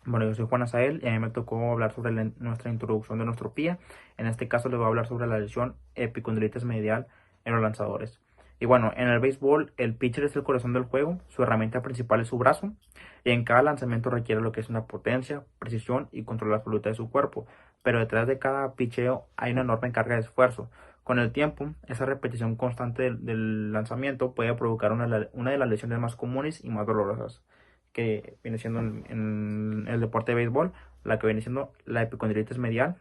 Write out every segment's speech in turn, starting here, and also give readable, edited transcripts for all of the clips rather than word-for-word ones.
Bueno, yo soy Juan Asael y a mí me tocó hablar sobre nuestra introducción de nuestro pie. En este caso les voy a hablar sobre la lesión epicondilitis medial en los lanzadores. Y bueno, en el béisbol el pitcher es el corazón del juego, su herramienta principal es su brazo y en cada lanzamiento requiere lo que es una potencia, precisión y control absoluta de su cuerpo. Pero detrás de cada picheo hay una enorme carga de esfuerzo. Con el tiempo, esa repetición constante del lanzamiento puede provocar una de las lesiones más comunes y más dolorosas que viene siendo en el deporte de béisbol, la que viene siendo la epicondilitis medial,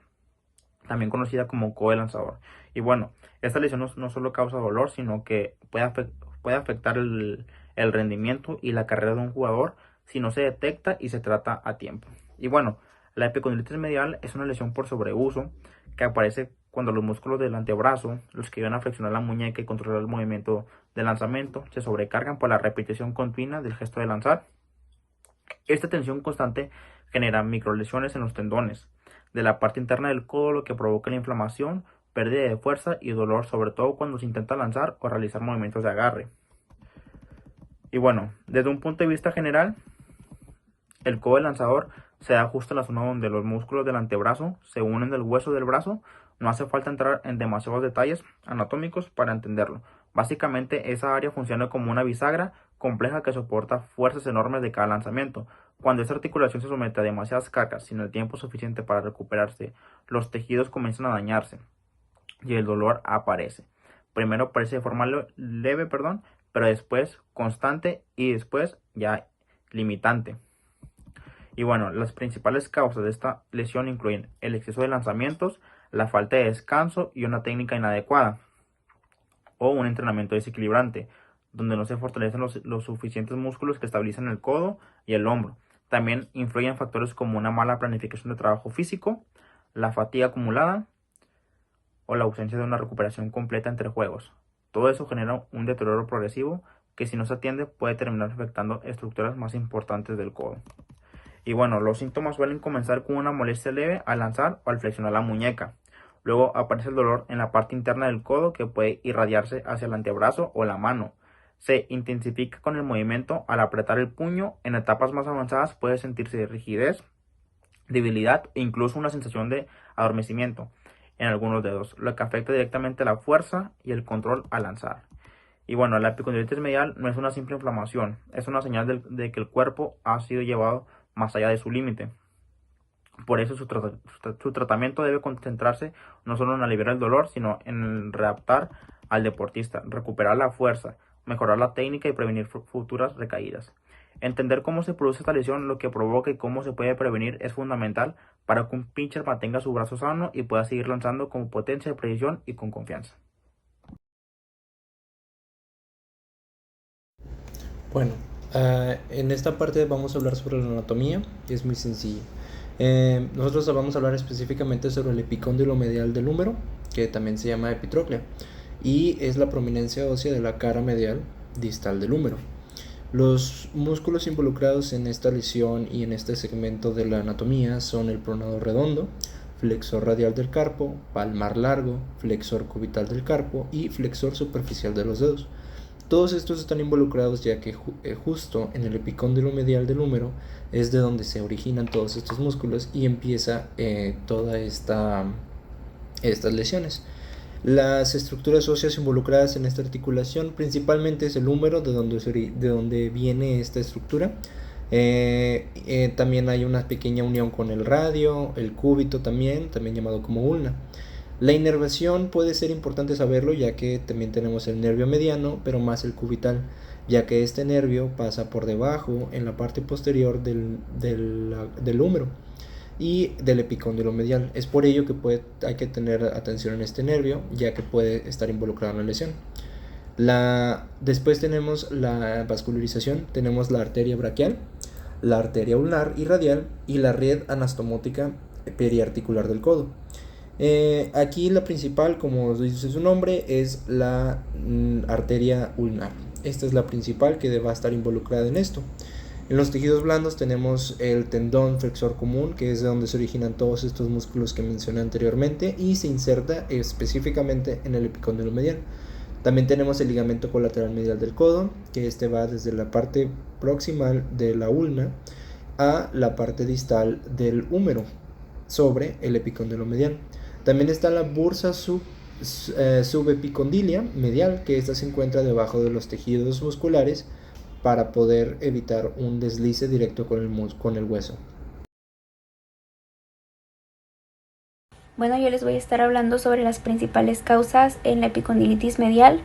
también conocida como codo de lanzador. Y bueno, esta lesión no solo causa dolor, sino que puede afectar el rendimiento y la carrera de un jugador si no se detecta y se trata a tiempo. Y bueno, la epicondilitis medial es una lesión por sobreuso que aparece cuando los músculos del antebrazo, los que ayudan a flexionar la muñeca y controlar el movimiento de lanzamiento, se sobrecargan por la repetición continua del gesto de lanzar. Esta tensión constante genera microlesiones en los tendones de la parte interna del codo, lo que provoca la inflamación, pérdida de fuerza y dolor, sobre todo cuando se intenta lanzar o realizar movimientos de agarre. Y bueno, desde un punto de vista general, el codo del lanzador se da justo en la zona donde los músculos del antebrazo se unen del hueso del brazo. No hace falta entrar en demasiados detalles anatómicos para entenderlo. Básicamente, esa área funciona como una bisagra compleja que soporta fuerzas enormes de cada lanzamiento. Cuando esta articulación se somete a demasiadas cargas sin el tiempo suficiente para recuperarse, los tejidos comienzan a dañarse y el dolor aparece. Primero aparece de forma leve, pero después constante y después ya limitante. Y bueno, las principales causas de esta lesión incluyen el exceso de lanzamientos, la falta de descanso y una técnica inadecuada o un entrenamiento desequilibrante, donde no se fortalecen los suficientes músculos que estabilizan el codo y el hombro. También influyen factores como una mala planificación de trabajo físico, la fatiga acumulada o la ausencia de una recuperación completa entre juegos. Todo eso genera un deterioro progresivo que, si no se atiende, puede terminar afectando estructuras más importantes del codo. Y bueno, los síntomas suelen comenzar con una molestia leve al lanzar o al flexionar la muñeca. Luego aparece el dolor en la parte interna del codo que puede irradiarse hacia el antebrazo o la mano. Se intensifica con el movimiento al apretar el puño. En etapas más avanzadas puede sentirse rigidez, debilidad e incluso una sensación de adormecimiento en algunos dedos, lo que afecta directamente la fuerza y el control al lanzar. Y bueno, la epicondilitis medial no es una simple inflamación, es una señal de que el cuerpo ha sido llevado más allá de su límite. Por eso su tratamiento debe concentrarse no solo en aliviar el dolor, sino en readaptar al deportista, recuperar la fuerza, mejorar la técnica y prevenir futuras recaídas. Entender cómo se produce esta lesión, lo que provoca y cómo se puede prevenir es fundamental para que un pitcher mantenga su brazo sano y pueda seguir lanzando con potencia de precisión y con confianza. Bueno, en esta parte vamos a hablar sobre la anatomía, que es muy sencilla. Nosotros vamos a hablar específicamente sobre el epicóndilo medial del húmero, que también se llama epitróclea, y es la prominencia ósea de la cara medial distal del húmero. Los músculos involucrados en esta lesión y en este segmento de la anatomía son el pronado redondo, flexor radial del carpo, palmar largo, flexor cubital del carpo y flexor superficial de los dedos. Todos estos están involucrados ya que justo en el epicóndilo medial del húmero es de donde se originan todos estos músculos y empieza toda estas lesiones. Las estructuras óseas involucradas en esta articulación principalmente es el húmero, de donde viene esta estructura. También hay una pequeña unión con el radio, el cúbito también llamado como ulna. La inervación puede ser importante saberlo, ya que también tenemos el nervio mediano, pero más el cubital, ya que este nervio pasa por debajo en la parte posterior del húmero y del epicóndilo medial. Es por ello que hay que tener atención en este nervio, ya que puede estar involucrado en la lesión. Después tenemos la vascularización, tenemos la arteria braquial, la arteria ulnar y radial y la red anastomótica periarticular del codo. Aquí la principal, como dice su nombre, es la arteria ulnar. Esta es la principal que va a estar involucrada en esto. En los tejidos blandos tenemos el tendón flexor común, que es de donde se originan todos estos músculos que mencioné anteriormente y se inserta específicamente en el epicóndilo medial. También tenemos el ligamento colateral medial del codo, que este va desde la parte proximal de la ulna a la parte distal del húmero sobre el epicóndilo medial. También está la bursa subepicondilia medial, que esta se encuentra debajo de los tejidos musculares para poder evitar un deslice directo con el hueso. Bueno, yo les voy a estar hablando sobre las principales causas en la epicondilitis medial,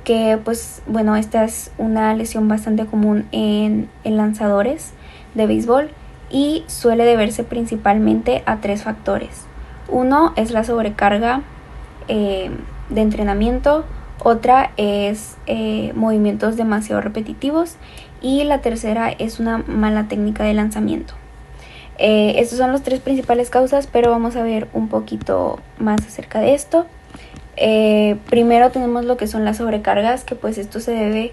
que pues bueno, esta es una lesión bastante común en lanzadores de béisbol y suele deberse principalmente a 3 factores. Uno es la sobrecarga de entrenamiento, otra es movimientos demasiado repetitivos y la tercera es una mala técnica de lanzamiento. Estas son las 3 principales causas, pero vamos a ver un poquito más acerca de esto. Primero tenemos lo que son las sobrecargas, que pues esto se debe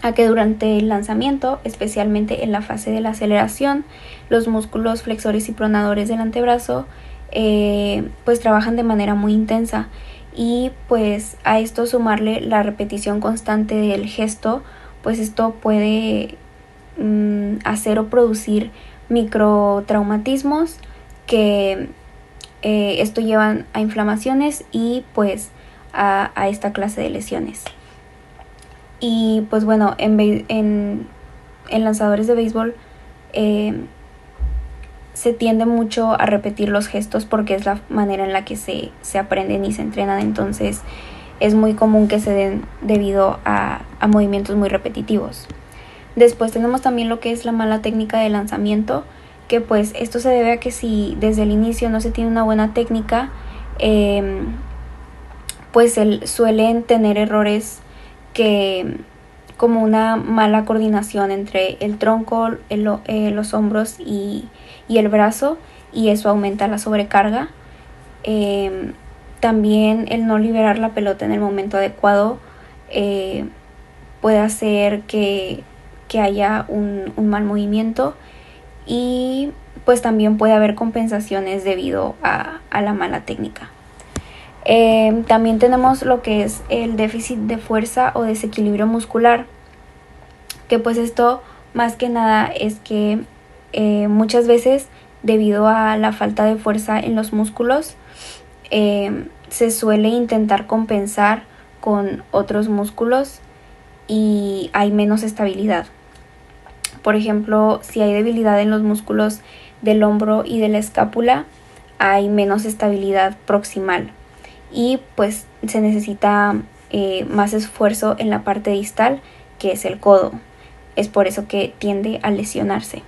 a que durante el lanzamiento, especialmente en la fase de la aceleración, los músculos flexores y pronadores del antebrazo pues trabajan de manera muy intensa, y pues a esto sumarle la repetición constante del gesto, pues esto puede hacer o producir microtraumatismos que esto llevan a inflamaciones y pues a esta clase de lesiones. Y pues bueno, en lanzadores de béisbol se tiende mucho a repetir los gestos porque es la manera en la que se aprenden y se entrenan, entonces es muy común que se den debido a movimientos muy repetitivos. Después tenemos también lo que es la mala técnica de lanzamiento, que pues esto se debe a que si desde el inicio no se tiene una buena técnica, pues suelen tener errores que, como una mala coordinación entre el tronco, los hombros y el brazo, y eso aumenta la sobrecarga. También el no liberar la pelota en el momento adecuado puede hacer que haya un mal movimiento, y pues también puede haber compensaciones debido a la mala técnica. También tenemos lo que es el déficit de fuerza o desequilibrio muscular, que pues esto más que nada es que muchas veces, debido a la falta de fuerza en los músculos, se suele intentar compensar con otros músculos y hay menos estabilidad. Por ejemplo, si hay debilidad en los músculos del hombro y de la escápula, hay menos estabilidad proximal y pues se necesita más esfuerzo en la parte distal, que es el codo. Es por eso que tiende a lesionarse.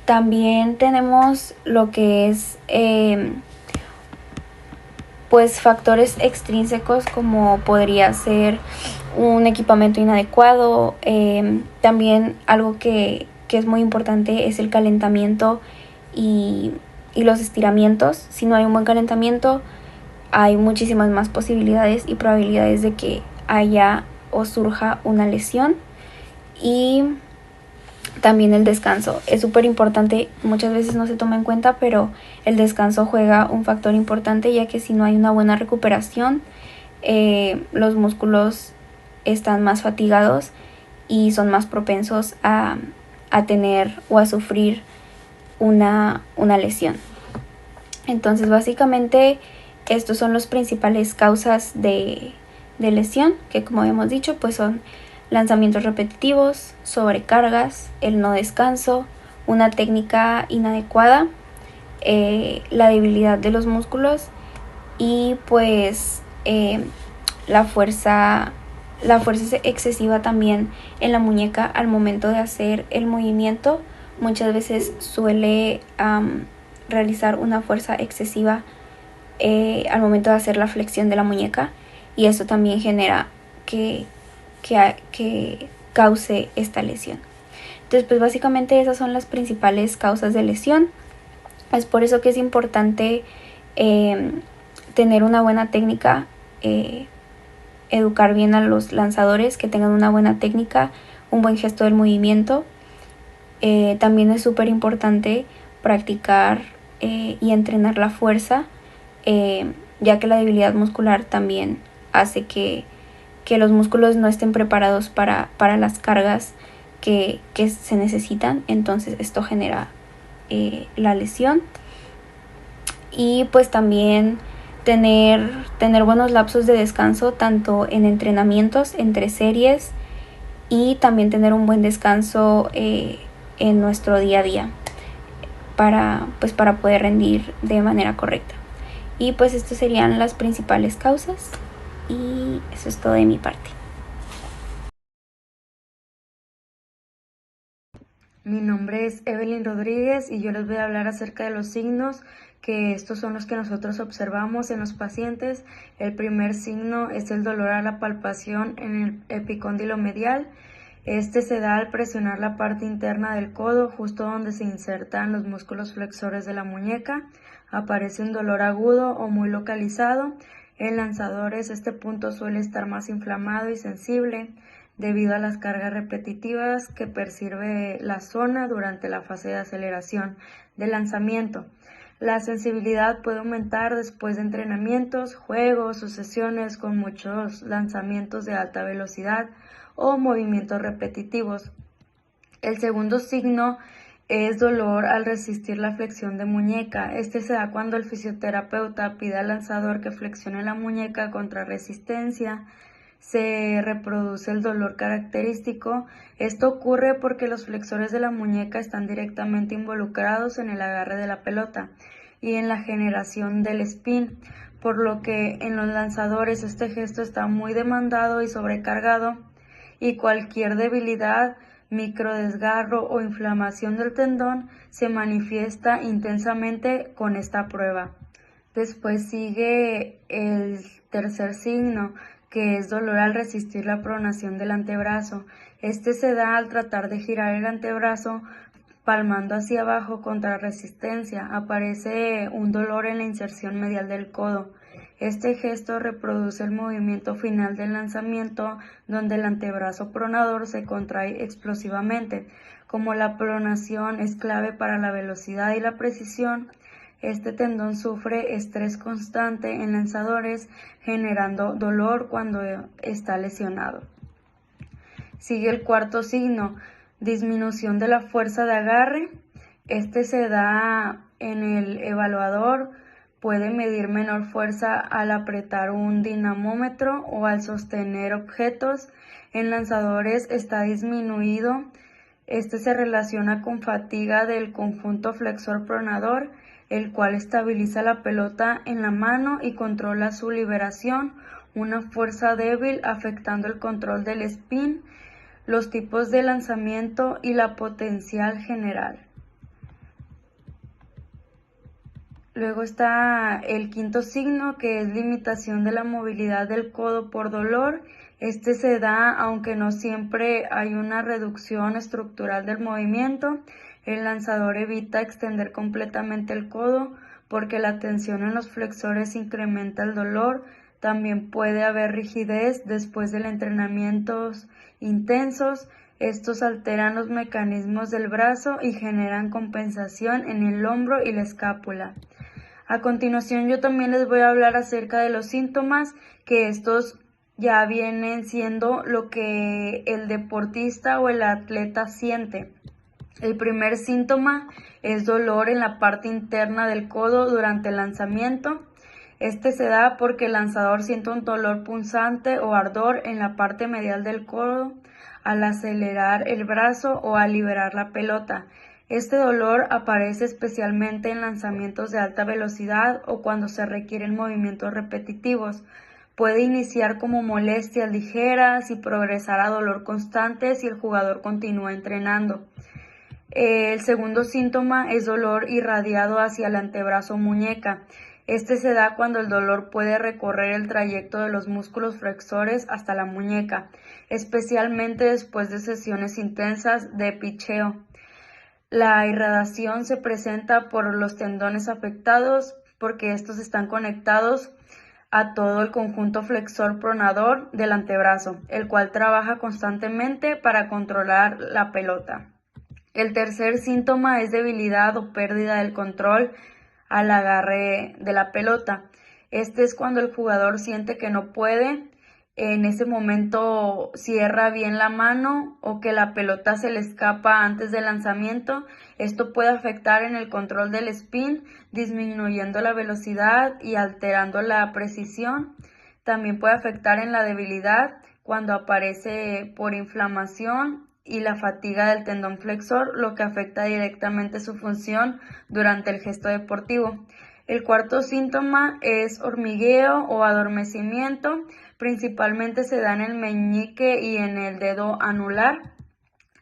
También tenemos lo que es pues factores extrínsecos, como podría ser un equipamiento inadecuado. También algo que es muy importante es el calentamiento y los estiramientos. Si no hay un buen calentamiento, hay muchísimas más posibilidades y probabilidades de que haya o surja una lesión. Y también el descanso es súper importante, muchas veces no se toma en cuenta, pero el descanso juega un factor importante, ya que si no hay una buena recuperación, los músculos están más fatigados y son más propensos a tener o a sufrir una lesión. Entonces básicamente estos son las principales causas de lesión, que como habíamos dicho pues son lanzamientos repetitivos, sobrecargas, el no descanso, una técnica inadecuada, la debilidad de los músculos y pues la fuerza excesiva también en la muñeca al momento de hacer el movimiento. Muchas veces suele realizar una fuerza excesiva al momento de hacer la flexión de la muñeca, y eso también genera que cause esta lesión. Entonces pues básicamente esas son las principales causas de lesión. Es por eso que es importante tener una buena técnica, educar bien a los lanzadores, que tengan una buena técnica, un buen gesto del movimiento. También es súper importante practicar y entrenar la fuerza, ya que la debilidad muscular también hace que los músculos no estén preparados para las cargas que se necesitan, entonces esto genera la lesión. Y pues también tener buenos lapsos de descanso tanto en entrenamientos, entre series, y también tener un buen descanso en nuestro día a día para poder rendir de manera correcta. Y pues estas serían las principales causas y eso es todo de mi parte. Mi nombre es Evelyn Rodríguez y yo les voy a hablar acerca de los signos, que estos son los que nosotros observamos en los pacientes. El primer signo es el dolor a la palpación en el epicóndilo medial. Este se da al presionar la parte interna del codo, justo donde se insertan los músculos flexores de la muñeca. Aparece un dolor agudo o muy localizado. En lanzadores este punto suele estar más inflamado y sensible debido a las cargas repetitivas que percibe la zona durante la fase de aceleración del lanzamiento. La sensibilidad puede aumentar después de entrenamientos, juegos o sesiones con muchos lanzamientos de alta velocidad o movimientos repetitivos. El segundo signo es dolor al resistir la flexión de muñeca. Este se da cuando el fisioterapeuta pide al lanzador que flexione la muñeca contra resistencia. Se reproduce el dolor característico. Esto ocurre porque los flexores de la muñeca están directamente involucrados en el agarre de la pelota y en la generación del spin, por lo que en los lanzadores este gesto está muy demandado y sobrecargado, y cualquier debilidad, microdesgarro o inflamación del tendón se manifiesta intensamente con esta prueba. Después sigue el tercer signo, que es dolor al resistir la pronación del antebrazo. Este se da al tratar de girar el antebrazo palmando hacia abajo contra resistencia. Aparece un dolor en la inserción medial del codo. Este gesto reproduce el movimiento final del lanzamiento, donde el antebrazo pronador se contrae explosivamente. Como la pronación es clave para la velocidad y la precisión, este tendón sufre estrés constante en lanzadores, generando dolor cuando está lesionado. Sigue el cuarto signo, disminución de la fuerza de agarre. Este se da en el evaluador, puede medir menor fuerza al apretar un dinamómetro o al sostener objetos. En lanzadores está disminuido. Este se relaciona con fatiga del conjunto flexor pronador, el cual estabiliza la pelota en la mano y controla su liberación, una fuerza débil afectando el control del spin, los tipos de lanzamiento y la potencial general. Luego está el quinto signo, que es limitación de la movilidad del codo por dolor. Este se da aunque no siempre hay una reducción estructural del movimiento. El lanzador evita extender completamente el codo porque la tensión en los flexores incrementa el dolor. También puede haber rigidez después de entrenamientos intensos. Estos alteran los mecanismos del brazo y generan compensación en el hombro y la escápula. A continuación yo también les voy a hablar acerca de los síntomas, que estos ya vienen siendo lo que el deportista o el atleta siente. El primer síntoma es dolor en la parte interna del codo durante el lanzamiento. Este se da porque el lanzador siente un dolor punzante o ardor en la parte medial del codo al acelerar el brazo o al liberar la pelota. Este dolor aparece especialmente en lanzamientos de alta velocidad o cuando se requieren movimientos repetitivos. Puede iniciar como molestias ligeras y progresar a dolor constante si el jugador continúa entrenando. El segundo síntoma es dolor irradiado hacia el antebrazo muñeca. Este se da cuando el dolor puede recorrer el trayecto de los músculos flexores hasta la muñeca, especialmente después de sesiones intensas de picheo. La irradiación se presenta por los tendones afectados porque estos están conectados a todo el conjunto flexor pronador del antebrazo, el cual trabaja constantemente para controlar la pelota. El tercer síntoma es debilidad o pérdida del control al agarre de la pelota. Este es cuando el jugador siente que no puede en ese momento cierra bien la mano o que la pelota se le escapa antes del lanzamiento. Esto puede afectar en el control del spin, disminuyendo la velocidad y alterando la precisión. También puede afectar en la debilidad cuando aparece por inflamación y la fatiga del tendón flexor, lo que afecta directamente su función durante el gesto deportivo. El cuarto síntoma es hormigueo o adormecimiento. Principalmente se da en el meñique y en el dedo anular.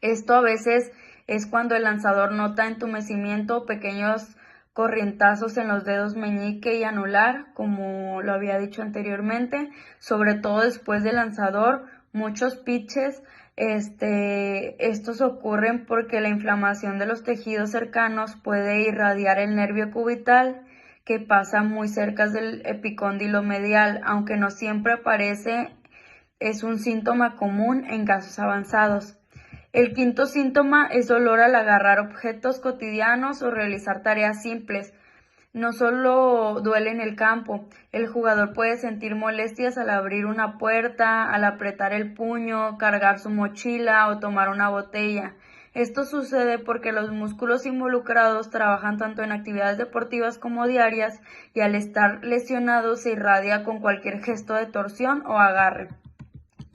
Esto a veces es cuando el lanzador nota entumecimiento o pequeños corrientazos en los dedos meñique y anular, como lo había dicho anteriormente, sobre todo después del lanzador. Muchos pitches, estos ocurren porque la inflamación de los tejidos cercanos puede irradiar el nervio cubital, que pasa muy cerca del epicóndilo medial, aunque no siempre aparece, es un síntoma común en casos avanzados. El quinto síntoma es dolor al agarrar objetos cotidianos o realizar tareas simples. No solo duele en el campo, el jugador puede sentir molestias al abrir una puerta, al apretar el puño, cargar su mochila o tomar una botella. Esto sucede porque los músculos involucrados trabajan tanto en actividades deportivas como diarias y al estar lesionados se irradia con cualquier gesto de torsión o agarre.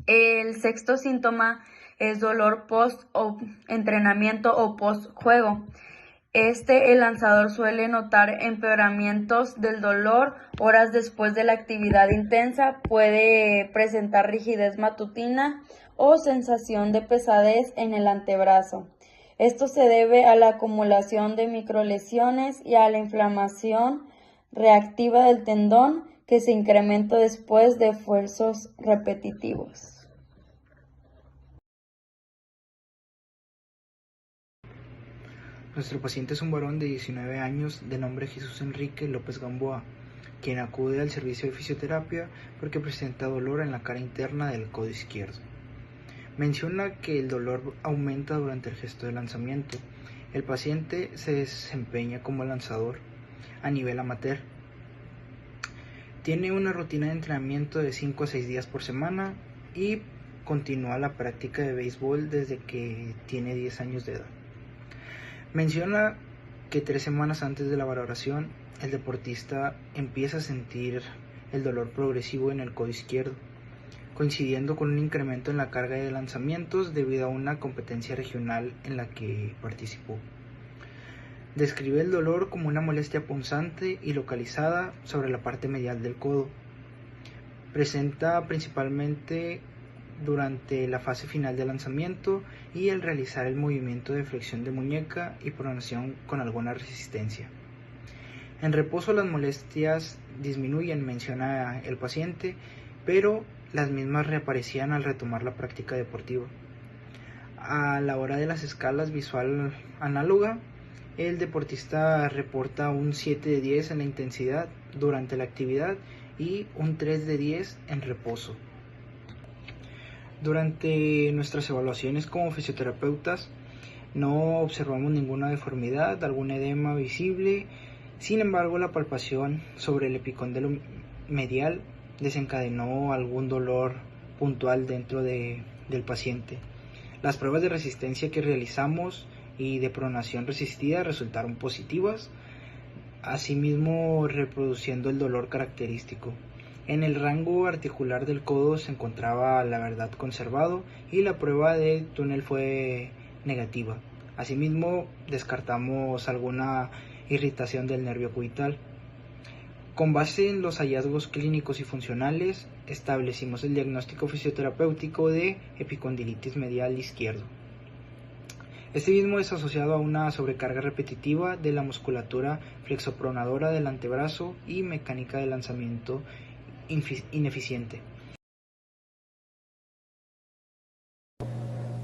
El sexto síntoma es dolor post-entrenamiento o post-juego. El lanzador suele notar empeoramientos del dolor horas después de la actividad intensa, puede presentar rigidez matutina o sensación de pesadez en el antebrazo. Esto se debe a la acumulación de microlesiones y a la inflamación reactiva del tendón que se incrementa después de esfuerzos repetitivos. Nuestro paciente es un varón de 19 años de nombre Jesús Enrique López Gamboa, quien acude al servicio de fisioterapia porque presenta dolor en la cara interna del codo izquierdo. Menciona que el dolor aumenta durante el gesto de lanzamiento. El paciente se desempeña como lanzador a nivel amateur. Tiene una rutina de entrenamiento de 5 a 6 días por semana y continúa la práctica de béisbol desde que tiene 10 años de edad. Menciona que 3 semanas antes de la valoración, el deportista empieza a sentir el dolor progresivo en el codo izquierdo, coincidiendo con un incremento en la carga de lanzamientos debido a una competencia regional en la que participó. Describe el dolor como una molestia punzante y localizada sobre la parte medial del codo. Presenta principalmente durante la fase final del lanzamiento y al realizar el movimiento de flexión de muñeca y pronación con alguna resistencia. En reposo las molestias disminuyen, menciona el paciente, pero las mismas reaparecían al retomar la práctica deportiva. A la hora de las escalas visual análoga, el deportista reporta un 7 de 10 en la intensidad durante la actividad y un 3 de 10 en reposo. Durante nuestras evaluaciones como fisioterapeutas no observamos ninguna deformidad, algún edema visible. Sin embargo, la palpación sobre el epicóndilo medial desencadenó algún dolor puntual dentro del paciente. Las pruebas de resistencia que realizamos y de pronación resistida resultaron positivas, asimismo reproduciendo el dolor característico. En el rango articular del codo se encontraba la verdad conservado y la prueba de túnel fue negativa. Asimismo, descartamos alguna irritación del nervio cubital. Con base en los hallazgos clínicos y funcionales, establecimos el diagnóstico fisioterapéutico de epicondilitis medial izquierdo. Este mismo es asociado a una sobrecarga repetitiva de la musculatura flexopronadora del antebrazo y mecánica de lanzamiento ineficiente.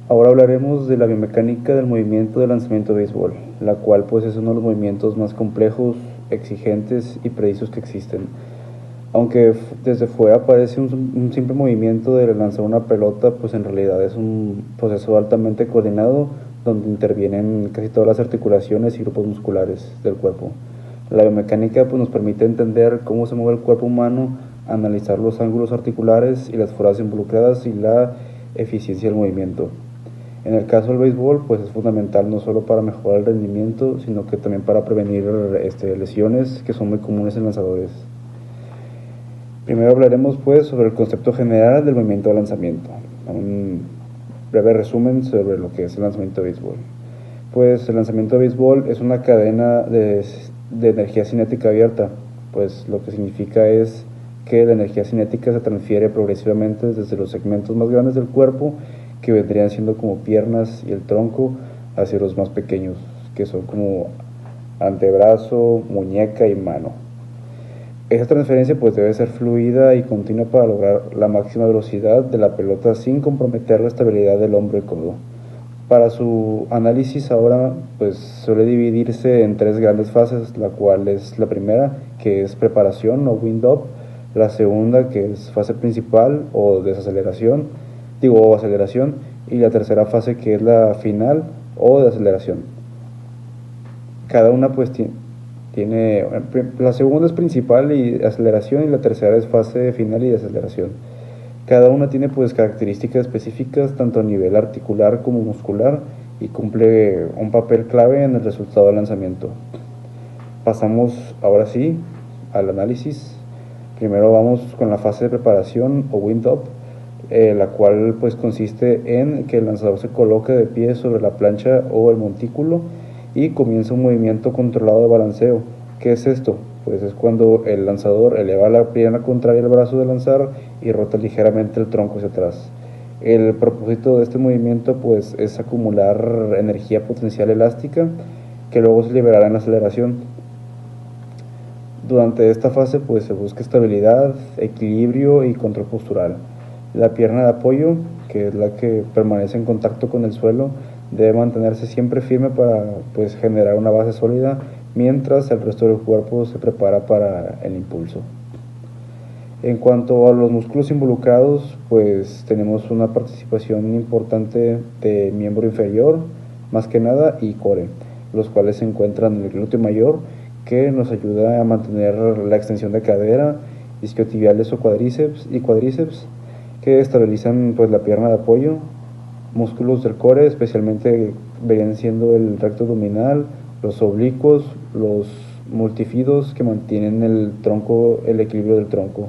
Ahora hablaremos de la biomecánica del movimiento de lanzamiento de béisbol, la cual pues es uno de los movimientos más complejos, exigentes y precisos que existen. Aunque desde fuera parece un simple movimiento de lanzar una pelota, pues en realidad es un proceso altamente coordinado donde intervienen casi todas las articulaciones y grupos musculares del cuerpo. La biomecánica pues nos permite entender cómo se mueve el cuerpo humano analizar los ángulos articulares y las fuerzas involucradas y la eficiencia del movimiento. En el caso del béisbol, pues es fundamental no solo para mejorar el rendimiento, sino que también para prevenir lesiones que son muy comunes en lanzadores. Primero hablaremos pues sobre el concepto general del movimiento de lanzamiento. Un breve resumen sobre lo que es el lanzamiento de béisbol. Pues el lanzamiento de béisbol es una cadena de energía cinética abierta, pues lo que significa es que la energía cinética se transfiere progresivamente desde los segmentos más grandes del cuerpo, que vendrían siendo como piernas y el tronco, hacia los más pequeños, que son como antebrazo, muñeca y mano. Esa transferencia pues debe ser fluida y continua para lograr la máxima velocidad de la pelota sin comprometer la estabilidad del hombro y codo. Para su análisis ahora pues suele dividirse en 3 grandes fases, la cual es la primera, que es preparación o wind-up, la segunda, que es fase principal o aceleración, y la tercera fase, que es la final o de aceleración. Cada una pues tiene, la segunda es principal y aceleración, y la tercera es fase final y de aceleración. Cada una tiene pues características específicas tanto a nivel articular como muscular y cumple un papel clave en el resultado del lanzamiento. Pasamos ahora sí al análisis. Primero vamos con la fase de preparación o wind-up, la cual pues consiste en que el lanzador se coloque de pie sobre la plancha o el montículo y comienza un movimiento controlado de balanceo. ¿Qué es esto? Pues es cuando el lanzador eleva la pierna contraria al brazo de lanzar y rota ligeramente el tronco hacia atrás. El propósito de este movimiento pues es acumular energía potencial elástica que luego se liberará en la aceleración. Durante esta fase pues se busca estabilidad, equilibrio y control postural. La pierna de apoyo, que es la que permanece en contacto con el suelo, debe mantenerse siempre firme para pues generar una base sólida, mientras el resto del cuerpo se prepara para el impulso. En cuanto a los músculos involucrados, pues tenemos una participación importante de miembro inferior, más que nada, y core, los cuales se encuentran en el glúteo mayor, que nos ayuda a mantener la extensión de cadera, isquiotibiales o cuádriceps, que estabilizan pues la pierna de apoyo. Músculos del core especialmente verían siendo el recto abdominal, los oblicuos, los multifidos, que mantienen el equilibrio del tronco.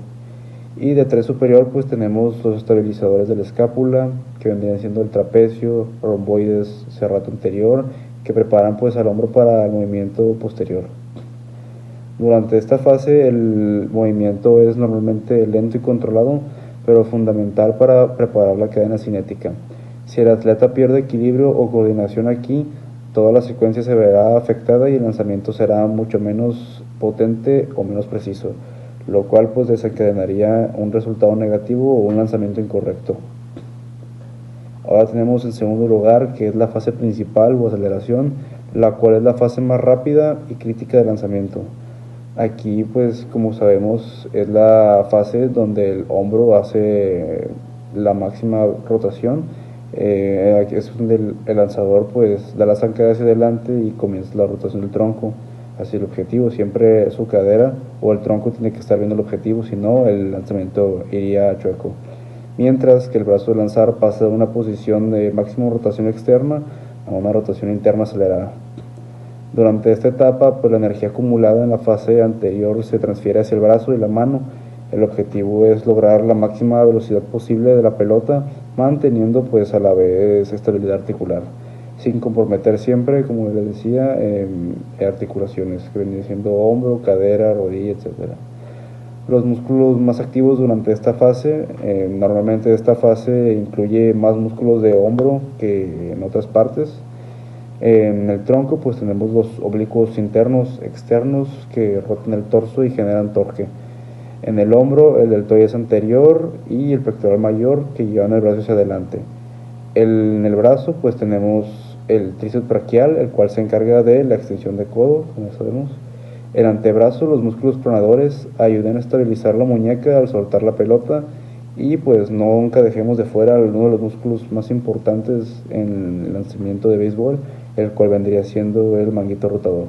Y de tren superior pues tenemos los estabilizadores de la escápula, que vendrían siendo el trapecio, romboides, serrato anterior, que preparan pues al hombro para el movimiento posterior. Durante esta fase el movimiento es normalmente lento y controlado, pero fundamental para preparar la cadena cinética. Si el atleta pierde equilibrio o coordinación aquí, toda la secuencia se verá afectada y el lanzamiento será mucho menos potente o menos preciso, lo cual pues desencadenaría un resultado negativo o un lanzamiento incorrecto. Ahora tenemos en segundo lugar, que es la fase principal o aceleración, la cual es la fase más rápida y crítica del lanzamiento. Aquí pues como sabemos es la fase donde el hombro hace la máxima rotación. Aquí es donde el lanzador pues da la zancada hacia adelante y comienza la rotación del tronco hacia el objetivo. Siempre su cadera o el tronco tiene que estar viendo el objetivo, si no el lanzamiento iría chueco. Mientras que el brazo de lanzar pasa de una posición de máxima rotación externa a una rotación interna acelerada. Durante esta etapa, pues la energía acumulada en la fase anterior se transfiere hacia el brazo y la mano. El objetivo es lograr la máxima velocidad posible de la pelota, manteniendo pues a la vez estabilidad articular, sin comprometer siempre, como les decía, articulaciones, que vienen siendo hombro, cadera, rodilla, etc. Los músculos más activos durante esta fase, normalmente esta fase incluye más músculos de hombro que en otras partes. En el tronco pues tenemos los oblicuos internos, externos, que rotan el torso y generan torque. En el hombro el deltoides anterior y el pectoral mayor, que llevan el brazo hacia adelante. En el brazo pues tenemos el tríceps braquial, el cual se encarga de la extensión de codo, como sabemos. El antebrazo, los músculos pronadores ayudan a estabilizar la muñeca al soltar la pelota, y pues nunca dejemos de fuera uno de los músculos más importantes en el lanzamiento de béisbol, el cual vendría siendo el manguito rotador,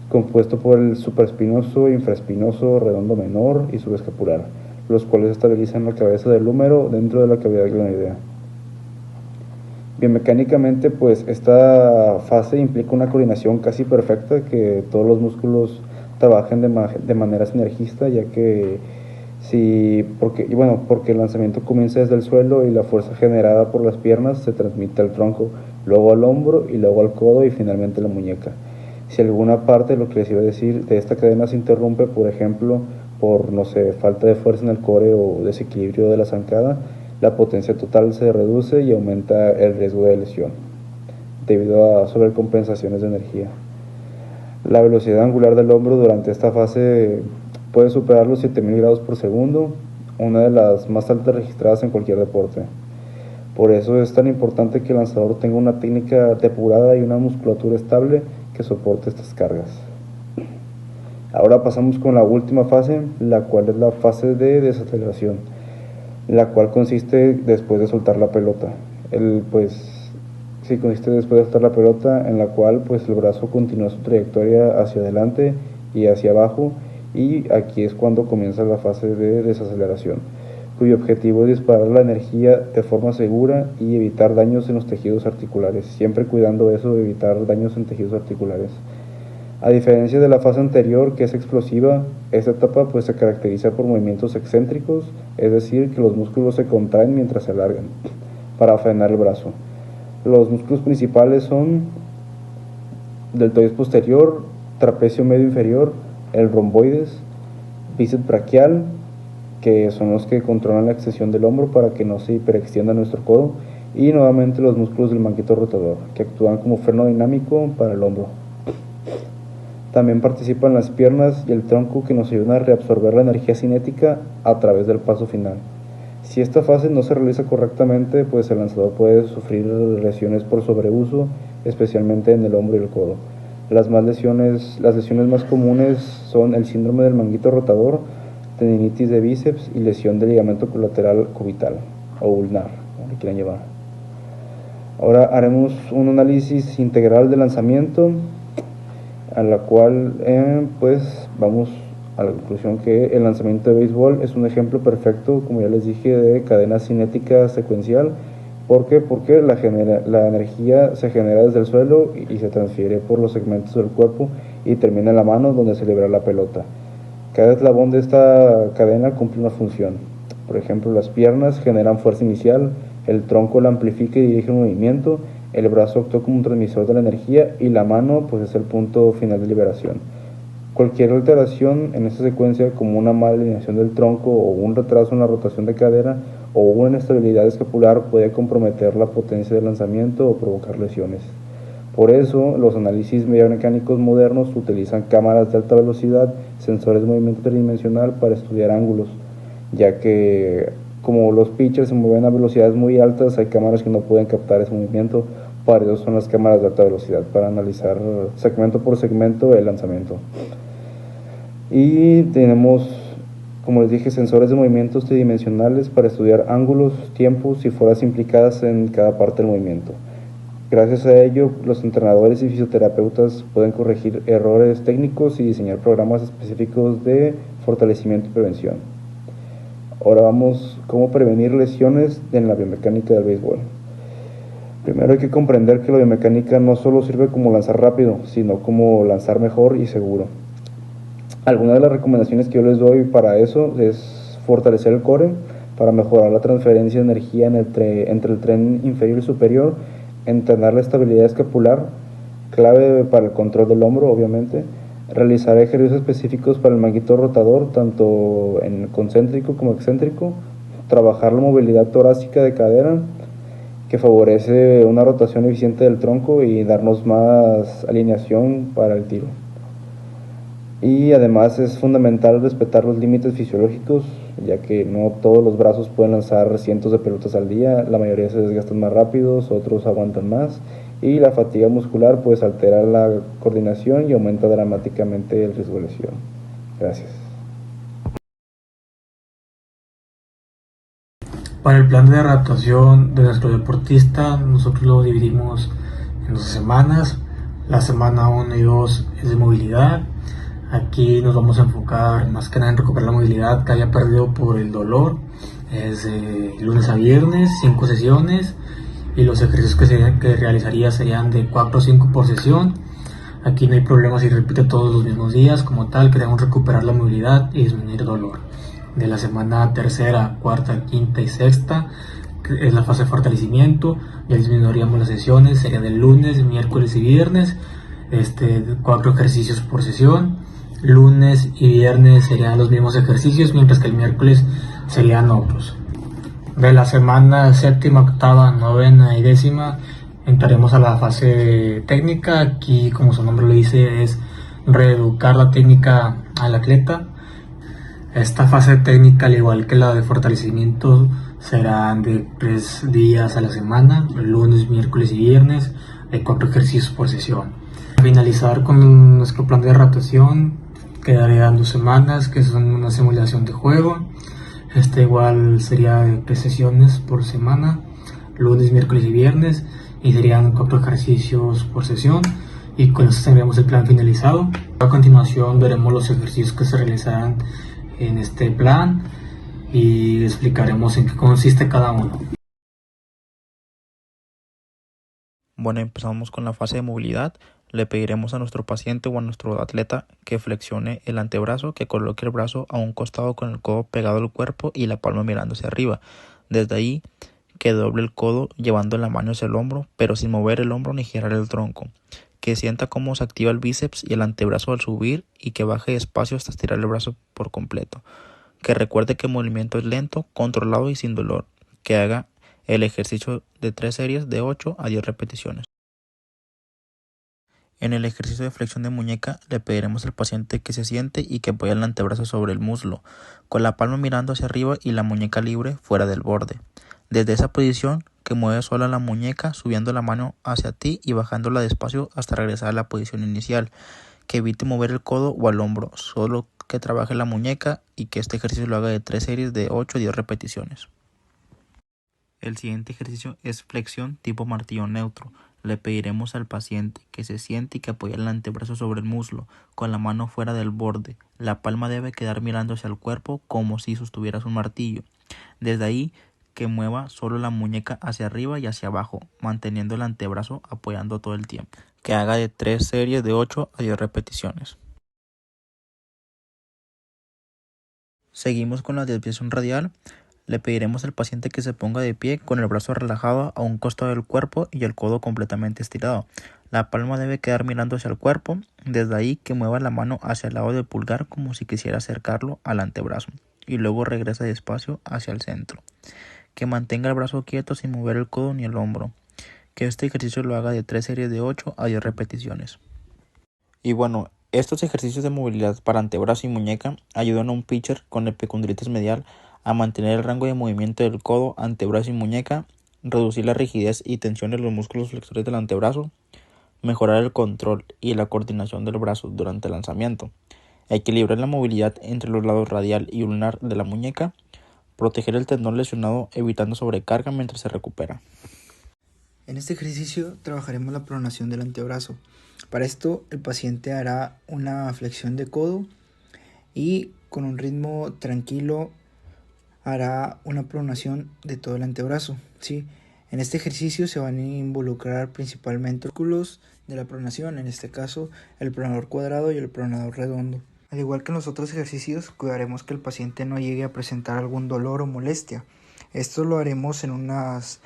compuesto por el supraespinoso, infraespinoso, redondo menor y subescapular, los cuales estabilizan la cabeza del húmero dentro de la cavidad glenoidea. Biomecánicamente, pues esta fase implica una coordinación casi perfecta, que todos los músculos trabajen de manera sinergista, ya que porque el lanzamiento comienza desde el suelo y la fuerza generada por las piernas se transmite al tronco, luego al hombro y luego al codo y finalmente a la muñeca. Si alguna parte de lo que les iba a decir de esta cadena se interrumpe, por ejemplo, por, no sé, falta de fuerza en el core o desequilibrio de la zancada, la potencia total se reduce y aumenta el riesgo de lesión, debido a sobrecompensaciones de energía. La velocidad angular del hombro durante esta fase puede superar los 7000 grados por segundo, una de las más altas registradas en cualquier deporte. Por eso es tan importante que el lanzador tenga una técnica depurada y una musculatura estable que soporte estas cargas. Ahora pasamos con la última fase, la cual es la fase de desaceleración, la cual consiste después de soltar la pelota. Consiste después de soltar la pelota, en la cual pues el brazo continúa su trayectoria hacia adelante y hacia abajo, y aquí es cuando comienza la fase de desaceleración, cuyo objetivo es disparar la energía de forma segura y evitar daños en los tejidos articulares, siempre cuidando eso de evitar daños en tejidos articulares. A diferencia de la fase anterior, que es explosiva, esta etapa pues se caracteriza por movimientos excéntricos, es decir, que los músculos se contraen mientras se alargan para frenar el brazo. Los músculos principales son deltoides posterior, trapecio medio inferior, el romboides, bíceps braquial, que son los que controlan la extensión del hombro para que no se hiperextienda nuestro codo, y nuevamente los músculos del manguito rotador, que actúan como freno dinámico para el hombro. También participan las piernas y el tronco, que nos ayudan a reabsorber la energía cinética a través del paso final. Si esta fase no se realiza correctamente, pues el lanzador puede sufrir lesiones por sobreuso, especialmente en el hombro y el codo. Las lesiones más comunes son el síndrome del manguito rotador, tendinitis de bíceps y lesión del ligamento colateral cubital o ulnar, como le quieran llevar. Ahora haremos un análisis integral del lanzamiento, a la cual pues vamos a la conclusión que el lanzamiento de béisbol es un ejemplo perfecto, como ya les dije, de cadena cinética secuencial. ¿Por qué? Porque la energía se genera desde el suelo y se transfiere por los segmentos del cuerpo y termina en la mano, donde se libera la pelota. Cada eslabón de esta cadena cumple una función. Por ejemplo, las piernas generan fuerza inicial, el tronco la amplifica y dirige el movimiento, el brazo actúa como un transmisor de la energía y la mano pues es el punto final de liberación. Cualquier alteración en esta secuencia, como una mala alineación del tronco o un retraso en la rotación de cadera o una inestabilidad escapular, puede comprometer la potencia del lanzamiento o provocar lesiones. Por eso, los análisis biomecánicos modernos utilizan cámaras de alta velocidad, sensores de movimiento tridimensional para estudiar ángulos, ya que como los pitchers se mueven a velocidades muy altas, hay cámaras que no pueden captar ese movimiento. Para eso son las cámaras de alta velocidad, para analizar segmento por segmento el lanzamiento. Y tenemos, como les dije, sensores de movimientos tridimensionales para estudiar ángulos, tiempos y fuerzas implicadas en cada parte del movimiento. Gracias a ello, los entrenadores y fisioterapeutas pueden corregir errores técnicos y diseñar programas específicos de fortalecimiento y prevención. Ahora vamos a cómo prevenir lesiones en la biomecánica del béisbol. Primero hay que comprender que la biomecánica no solo sirve como lanzar rápido, sino como lanzar mejor y seguro. Algunas de las recomendaciones que yo les doy para eso es fortalecer el core, para mejorar la transferencia de energía entre el tren inferior y superior, entrenar la estabilidad escapular, clave para el control del hombro, obviamente, realizar ejercicios específicos para el manguito rotador, tanto en concéntrico como excéntrico, trabajar la movilidad torácica de cadera, que favorece una rotación eficiente del tronco y darnos más alineación para el tiro. Y además es fundamental respetar los límites fisiológicos, ya que no todos los brazos pueden lanzar cientos de pelotas al día, la mayoría se desgastan más rápidos, otros aguantan más, y la fatiga muscular pues altera la coordinación y aumenta dramáticamente el riesgo de lesión. Gracias. Para el plan de adaptación de nuestro deportista, nosotros lo dividimos en 12 semanas. La semana 1 y 2 es de movilidad. Aquí nos vamos a enfocar más que nada en recuperar la movilidad que haya perdido por el dolor. Es de lunes a viernes, 5 sesiones, y los ejercicios que realizaría serían de 4 o 5 por sesión. Aquí no hay problema si repite todos los mismos días, como tal, queremos recuperar la movilidad y disminuir dolor. De la semana tercera, cuarta, quinta y sexta, que es la fase de fortalecimiento, ya disminuiríamos las sesiones, sería de lunes, miércoles y viernes, 4 ejercicios por sesión. Lunes y viernes serían los mismos ejercicios, mientras que el miércoles serían otros. De la semana séptima, octava, novena y décima entraremos a la fase técnica. Aquí, como su nombre lo dice, es reeducar la técnica al atleta. Esta fase técnica, al igual que la de fortalecimiento, serán de 3 días a la semana, lunes, miércoles y viernes, de 4 ejercicios por sesión. Al finalizar con nuestro plan de rotación, quedarían 2 semanas, que son una simulación de juego. Igual sería de 3 sesiones por semana, lunes, miércoles y viernes, y serían 4 ejercicios por sesión, y con eso tendríamos el plan finalizado. A continuación veremos los ejercicios que se realizarán en este plan y explicaremos en qué consiste cada uno. Bueno, empezamos con la fase de movilidad. Le pediremos a nuestro paciente o a nuestro atleta que flexione el antebrazo, que coloque el brazo a un costado con el codo pegado al cuerpo y la palma mirando hacia arriba. Desde ahí, que doble el codo llevando la mano hacia el hombro, pero sin mover el hombro ni girar el tronco. Que sienta cómo se activa el bíceps y el antebrazo al subir y que baje despacio hasta estirar el brazo por completo. Que recuerde que el movimiento es lento, controlado y sin dolor. Que haga el ejercicio de 3 series de 8 a 10 repeticiones. En el ejercicio de flexión de muñeca le pediremos al paciente que se siente y que apoye el antebrazo sobre el muslo, con la palma mirando hacia arriba y la muñeca libre fuera del borde. Desde esa posición, que mueve sola la muñeca subiendo la mano hacia ti y bajándola despacio hasta regresar a la posición inicial. Que evite mover el codo o el hombro, solo que trabaje la muñeca y que este ejercicio lo haga de 3 series de 8 a 10 repeticiones. El siguiente ejercicio es flexión tipo martillo neutro. Le pediremos al paciente que se siente y que apoye el antebrazo sobre el muslo, con la mano fuera del borde. La palma debe quedar mirando hacia el cuerpo como si sostuvieras un martillo. Desde ahí, que mueva solo la muñeca hacia arriba y hacia abajo, manteniendo el antebrazo apoyando todo el tiempo. Que haga de 3 series de 8 a 10 repeticiones. Seguimos con la desviación radial. Le pediremos al paciente que se ponga de pie con el brazo relajado a un costado del cuerpo y el codo completamente estirado. La palma debe quedar mirando hacia el cuerpo. Desde ahí, que mueva la mano hacia el lado del pulgar como si quisiera acercarlo al antebrazo y luego regresa despacio hacia el centro. Que mantenga el brazo quieto sin mover el codo ni el hombro. Que este ejercicio lo haga de 3 series de 8 a 10 repeticiones. Y bueno, estos ejercicios de movilidad para antebrazo y muñeca ayudan a un pitcher con epicondilitis medial a mantener el rango de movimiento del codo, antebrazo y muñeca, reducir la rigidez y tensión de los músculos flexores del antebrazo, mejorar el control y la coordinación del brazo durante el lanzamiento, equilibrar la movilidad entre los lados radial y ulnar de la muñeca, proteger el tendón lesionado evitando sobrecarga mientras se recupera. En este ejercicio trabajaremos la pronación del antebrazo. Para esto el paciente hará una flexión de codo y con un ritmo tranquilo hará una pronación de todo el antebrazo. ¿Sí? En este ejercicio se van a involucrar principalmente los músculos de la pronación, en este caso el pronador cuadrado y el pronador redondo. Al igual que en los otros ejercicios, cuidaremos que el paciente no llegue a presentar algún dolor o molestia. Esto lo haremos en unas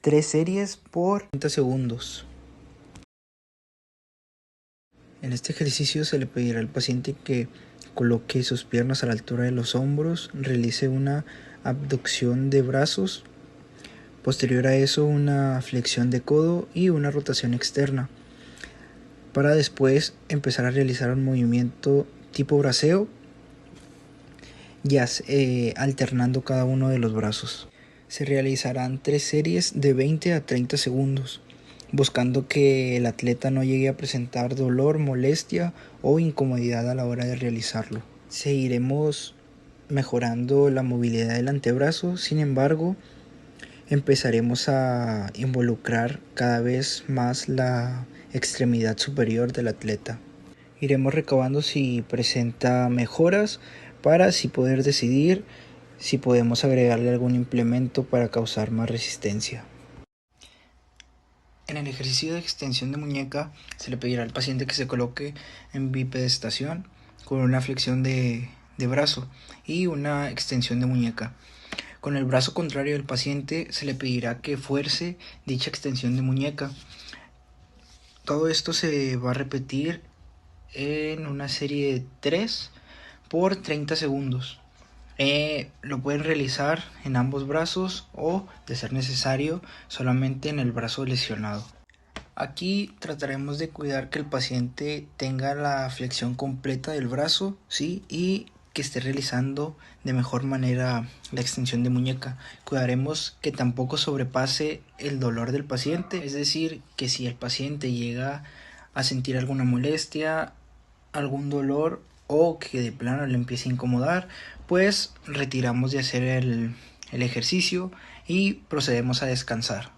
3 series por 30 segundos. En este ejercicio se le pedirá al paciente que coloque sus piernas a la altura de los hombros, realice una abducción de brazos, posterior a eso una flexión de codo y una rotación externa, para después empezar a realizar un movimiento tipo braceo, ya alternando cada uno de los brazos. Se realizarán 3 series de 20 a 30 segundos, buscando que el atleta no llegue a presentar dolor, molestia o incomodidad a la hora de realizarlo. Seguiremos mejorando la movilidad del antebrazo, sin embargo, empezaremos a involucrar cada vez más la extremidad superior del atleta. Iremos recabando si presenta mejoras para así poder decidir si podemos agregarle algún implemento para causar más resistencia. En el ejercicio de extensión de muñeca se le pedirá al paciente que se coloque en bipedestación con una flexión de brazo y una extensión de muñeca. Con el brazo contrario del paciente se le pedirá que fuerce dicha extensión de muñeca. Todo esto se va a repetir en una serie de 3 por 30 segundos. Lo pueden realizar en ambos brazos o, de ser necesario, solamente en el brazo lesionado. Aquí trataremos de cuidar que el paciente tenga la flexión completa del brazo, ¿sí? Y que esté realizando de mejor manera la extensión de muñeca. Cuidaremos que tampoco sobrepase el dolor del paciente, es decir, que si el paciente llega a sentir alguna molestia, algún dolor o que de plano le empiece a incomodar, pues retiramos de hacer el ejercicio y procedemos a descansar.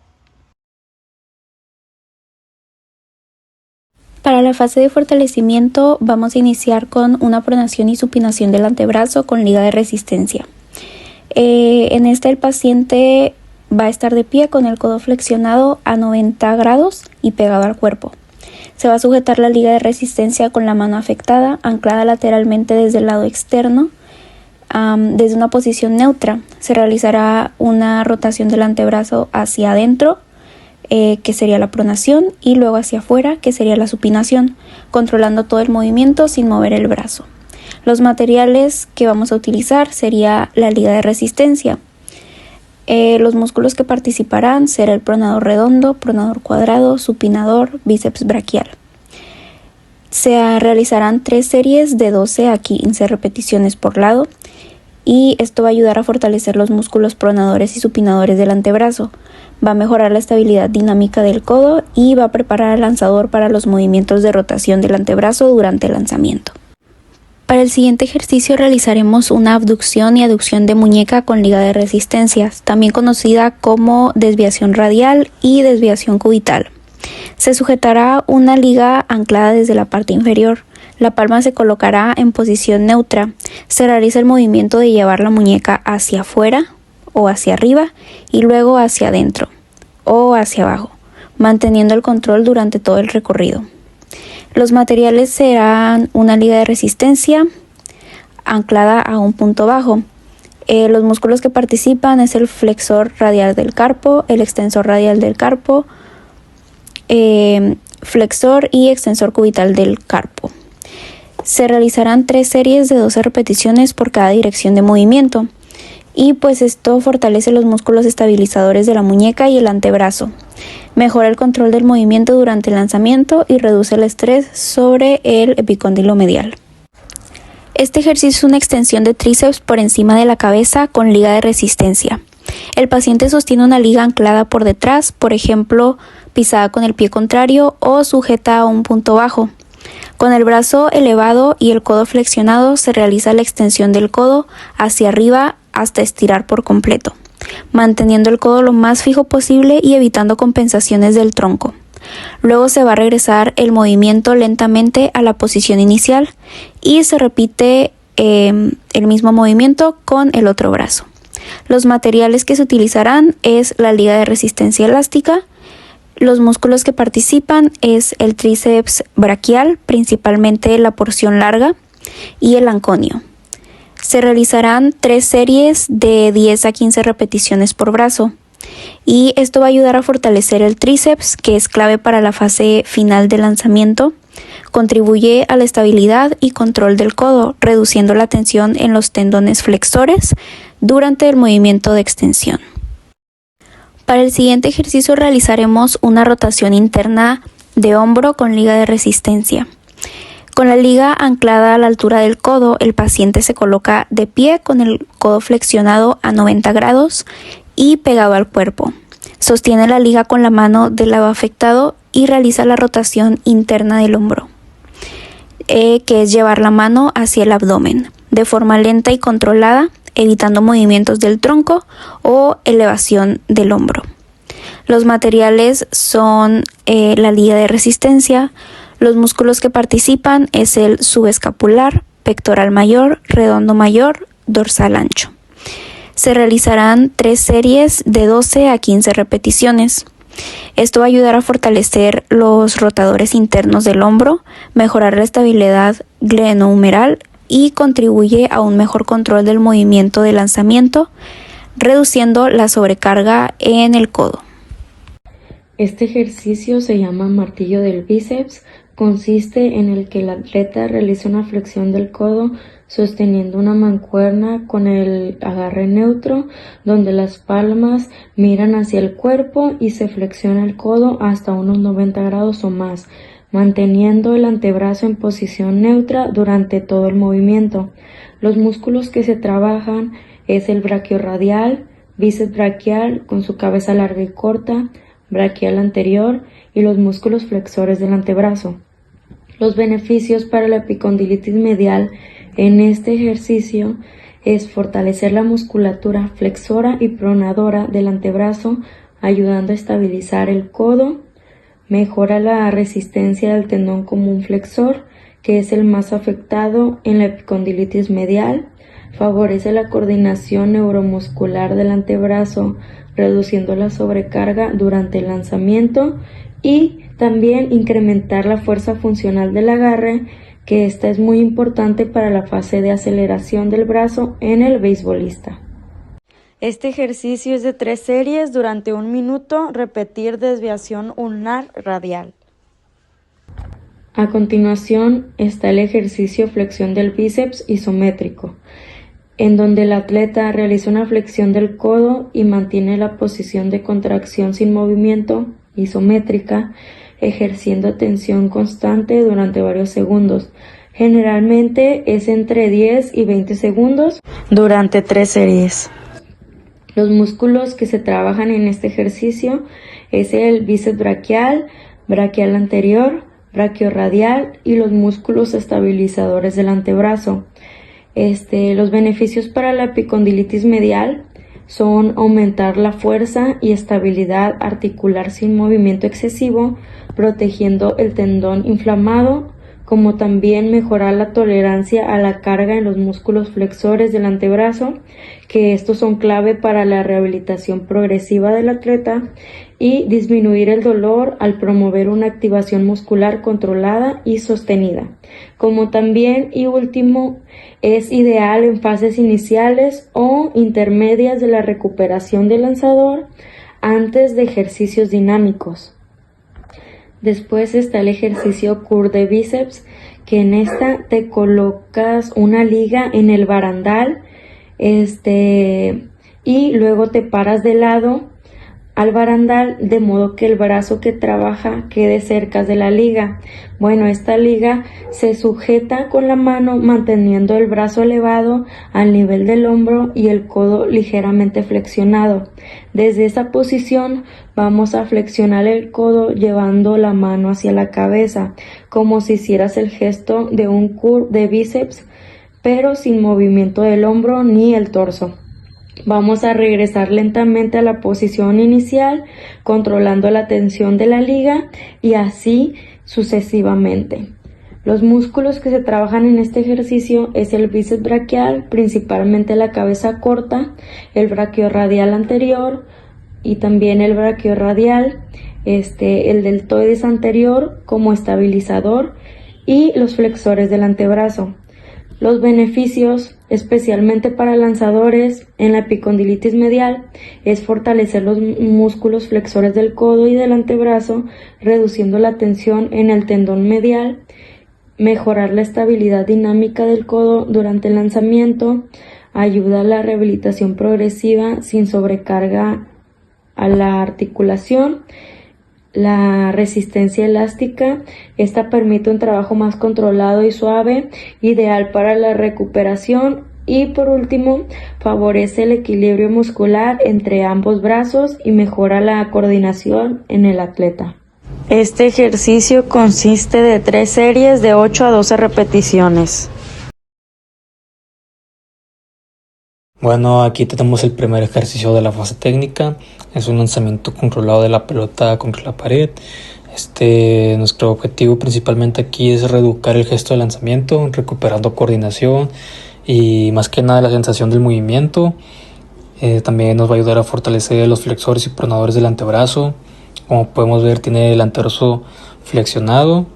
Para la fase de fortalecimiento vamos a iniciar con una pronación y supinación del antebrazo con liga de resistencia. En esta el paciente va a estar de pie con el codo flexionado a 90 grados y pegado al cuerpo. Se va a sujetar la liga de resistencia con la mano afectada, anclada lateralmente desde el lado externo, desde una posición neutra. Se realizará una rotación del antebrazo hacia adentro, que sería la pronación, y luego hacia afuera, que sería la supinación, controlando todo el movimiento sin mover el brazo. Los materiales que vamos a utilizar sería la liga de resistencia. Los músculos que participarán será el pronador redondo, pronador cuadrado, supinador, bíceps braquial. Se realizarán 3 series de 12 a 15 repeticiones por lado, y esto va a ayudar a fortalecer los músculos pronadores y supinadores del antebrazo. Va a mejorar la estabilidad dinámica del codo y va a preparar al lanzador para los movimientos de rotación del antebrazo durante el lanzamiento. Para el siguiente ejercicio realizaremos una abducción y aducción de muñeca con liga de resistencia, también conocida como desviación radial y desviación cubital. Se sujetará una liga anclada desde la parte inferior. La palma se colocará en posición neutra. Se realiza el movimiento de llevar la muñeca hacia afuera o hacia arriba y luego hacia adentro o hacia abajo, manteniendo el control durante todo el recorrido. Los materiales serán una liga de resistencia anclada a un punto bajo. Los músculos que participan es el flexor radial del carpo, el extensor radial del carpo, flexor y extensor cubital del carpo. Se realizarán 3 series de 12 repeticiones por cada dirección de movimiento, y pues esto fortalece los músculos estabilizadores de la muñeca y el antebrazo. Mejora el control del movimiento durante el lanzamiento y reduce el estrés sobre el epicóndilo medial. Este ejercicio es una extensión de tríceps por encima de la cabeza con liga de resistencia. El paciente sostiene una liga anclada por detrás, por ejemplo, pisada con el pie contrario o sujeta a un punto bajo. Con el brazo elevado y el codo flexionado se realiza la extensión del codo hacia arriba hasta estirar por completo, manteniendo el codo lo más fijo posible y evitando compensaciones del tronco. Luego se va a regresar el movimiento lentamente a la posición inicial y se repite el mismo movimiento con el otro brazo. Los materiales que se utilizarán es la liga de resistencia elástica. Los músculos que participan es el tríceps braquial, principalmente la porción larga, y el anconio. Se realizarán 3 series de 10 a 15 repeticiones por brazo, y esto va a ayudar a fortalecer el tríceps, que es clave para la fase final del lanzamiento. Contribuye a la estabilidad y control del codo, reduciendo la tensión en los tendones flexores durante el movimiento de extensión. Para el siguiente ejercicio realizaremos una rotación interna de hombro con liga de resistencia. Con la liga anclada a la altura del codo, el paciente se coloca de pie con el codo flexionado a 90 grados y pegado al cuerpo. Sostiene la liga con la mano del lado afectado y realiza la rotación interna del hombro, que es llevar la mano hacia el abdomen, de forma lenta y controlada, evitando movimientos del tronco o elevación del hombro. Los materiales son la liga de resistencia, Los músculos que participan es el subescapular, pectoral mayor, redondo mayor, dorsal ancho. Se realizarán 3 series de 12 a 15 repeticiones. Esto va a ayudar a fortalecer los rotadores internos del hombro, mejorar la estabilidad glenohumeral y contribuye a un mejor control del movimiento de lanzamiento, reduciendo la sobrecarga en el codo. Este ejercicio se llama martillo del bíceps. Consiste en el que el atleta realiza una flexión del codo sosteniendo una mancuerna con el agarre neutro, donde las palmas miran hacia el cuerpo y se flexiona el codo hasta unos 90 grados o más, manteniendo el antebrazo en posición neutra durante todo el movimiento. Los músculos que se trabajan es el braquiorradial, bíceps braquial con su cabeza larga y corta, braquial anterior y los músculos flexores del antebrazo. Los beneficios para la epicondilitis medial en este ejercicio es fortalecer la musculatura flexora y pronadora del antebrazo, ayudando a estabilizar el codo, mejora la resistencia del tendón común flexor, que es el más afectado en la epicondilitis medial, favorece la coordinación neuromuscular del antebrazo, reduciendo la sobrecarga durante el lanzamiento y también incrementar la fuerza funcional del agarre, que esta es muy importante para la fase de aceleración del brazo en el beisbolista. Este ejercicio es de 3 series durante 1 minuto, repetir desviación ulnar radial. A continuación está el ejercicio flexión del bíceps isométrico, en donde el atleta realiza una flexión del codo y mantiene la posición de contracción sin movimiento isométrica, ejerciendo tensión constante durante varios segundos. Generalmente es entre 10 y 20 segundos durante 3 series. Los músculos que se trabajan en este ejercicio es el bíceps braquial, braquial anterior, braquiorradial y los músculos estabilizadores del antebrazo. Los beneficios para la epicondilitis medial son aumentar la fuerza y estabilidad articular sin movimiento excesivo, protegiendo el tendón inflamado, como también mejorar la tolerancia a la carga en los músculos flexores del antebrazo, que estos son clave para la rehabilitación progresiva del atleta, y disminuir el dolor al promover una activación muscular controlada y sostenida. Como también y último, es ideal en fases iniciales o intermedias de la recuperación del lanzador antes de ejercicios dinámicos. Después está el ejercicio curl de bíceps, que en esta te colocas una liga en el barandal y luego te paras de lado al barandal de modo que el brazo que trabaja quede cerca de la liga. Bueno, esta liga se sujeta con la mano manteniendo el brazo elevado al nivel del hombro y el codo ligeramente flexionado. Desde esa posición vamos a flexionar el codo llevando la mano hacia la cabeza, como si hicieras el gesto de un curl de bíceps, pero sin movimiento del hombro ni el torso. Vamos a regresar lentamente a la posición inicial, controlando la tensión de la liga y así sucesivamente. Los músculos que se trabajan en este ejercicio es el bíceps braquial, principalmente la cabeza corta, el braquiorradial anterior y también el braquiorradial, el deltoides anterior como estabilizador y los flexores del antebrazo. Los beneficios, especialmente para lanzadores en la epicondilitis medial, es fortalecer los músculos flexores del codo y del antebrazo, reduciendo la tensión en el tendón medial, mejorar la estabilidad dinámica del codo durante el lanzamiento, ayuda a la rehabilitación progresiva sin sobrecarga a la articulación. La resistencia elástica, esta permite un trabajo más controlado y suave, ideal para la recuperación. Y por último, favorece el equilibrio muscular entre ambos brazos y mejora la coordinación en el atleta. Este ejercicio consiste de 3 series de 8 a 12 repeticiones. Bueno, aquí tenemos el primer ejercicio de la fase técnica. Es un lanzamiento controlado de la pelota contra la pared. Nuestro objetivo principalmente aquí es reeducar el gesto de lanzamiento, recuperando coordinación y más que nada la sensación del movimiento. También nos va a ayudar a fortalecer los flexores y pronadores del antebrazo. Como podemos ver, tiene el antebrazo flexionado.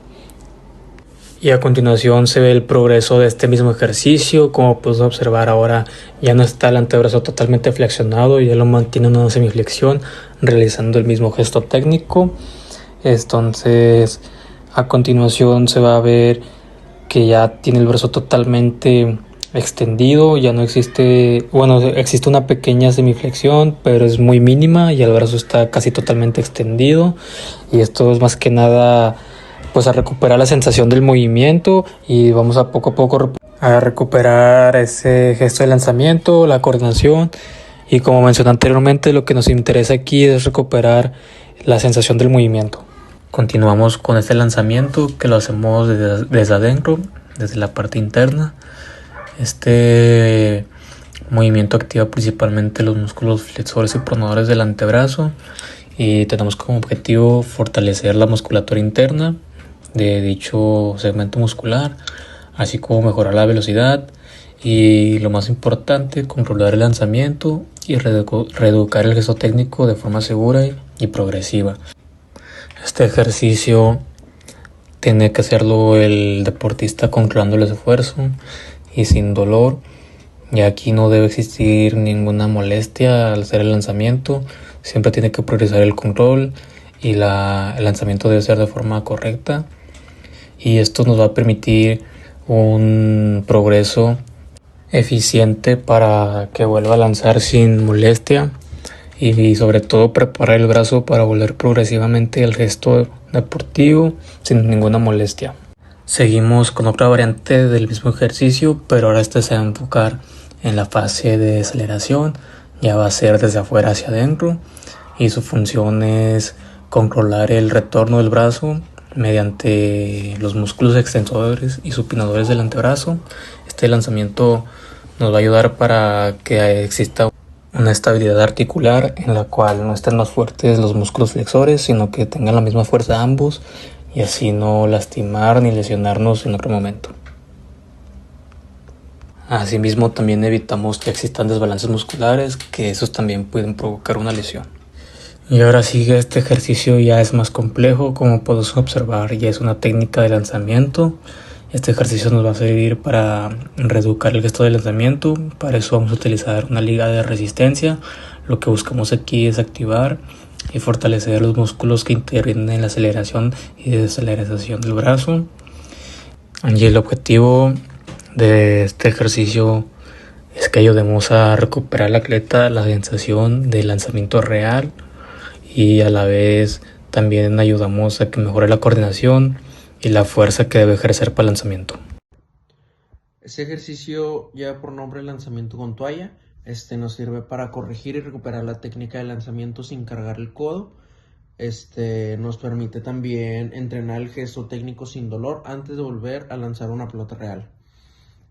Y a continuación se ve el progreso de este mismo ejercicio. Como puedes observar, ahora ya no está el antebrazo totalmente flexionado, ya lo mantiene en una semiflexión, realizando el mismo gesto técnico. Entonces, a continuación se va a ver que ya tiene el brazo totalmente extendido, ya no existe, bueno, existe una pequeña semiflexión, pero es muy mínima, y el brazo está casi totalmente extendido, y esto es más que nada pues a recuperar la sensación del movimiento, y vamos a poco a recuperar ese gesto de lanzamiento, la coordinación, y como mencioné anteriormente, lo que nos interesa aquí es recuperar la sensación del movimiento. Continuamos con este lanzamiento que lo hacemos desde adentro, desde la parte interna. Este movimiento activa principalmente los músculos flexores y pronadores del antebrazo, y tenemos como objetivo fortalecer la musculatura interna de dicho segmento muscular, así como mejorar la velocidad y, lo más importante, controlar el lanzamiento y reeducar el gesto técnico de forma segura y progresiva. Este ejercicio tiene que hacerlo el deportista controlando el esfuerzo y sin dolor, y aquí no debe existir ninguna molestia al hacer el lanzamiento. Siempre tiene que priorizar el control y el lanzamiento debe ser de forma correcta, y esto nos va a permitir un progreso eficiente para que vuelva a lanzar sin molestia, y sobre todo preparar el brazo para volver progresivamente al gesto deportivo sin ninguna molestia. Seguimos con otra variante del mismo ejercicio, pero ahora se va a enfocar en la fase de aceleración. Ya va a ser desde afuera hacia adentro, y su función es controlar el retorno del brazo mediante los músculos extensores y supinadores del antebrazo. Este lanzamiento nos va a ayudar para que exista una estabilidad articular en la cual no estén más fuertes los músculos flexores, sino que tengan la misma fuerza ambos, y así no lastimar ni lesionarnos en otro momento. Asimismo, también evitamos que existan desbalances musculares, que esos también pueden provocar una lesión. Y ahora sigue este ejercicio, ya es más complejo. Como puedes observar, ya es una técnica de lanzamiento. Este ejercicio nos va a servir para reeducar el gesto de lanzamiento. Para eso vamos a utilizar una liga de resistencia. Lo que buscamos aquí es activar y fortalecer los músculos que intervienen en la aceleración y desaceleración del brazo. Y el objetivo de este ejercicio es que ayudemos a recuperar al atleta la sensación de lanzamiento real, y a la vez también ayudamos a que mejore la coordinación y la fuerza que debe ejercer para el lanzamiento. Este ejercicio lleva por nombre lanzamiento con toalla. Nos sirve para corregir y recuperar la técnica de lanzamiento sin cargar el codo. Nos permite también entrenar el gesto técnico sin dolor antes de volver a lanzar una pelota real.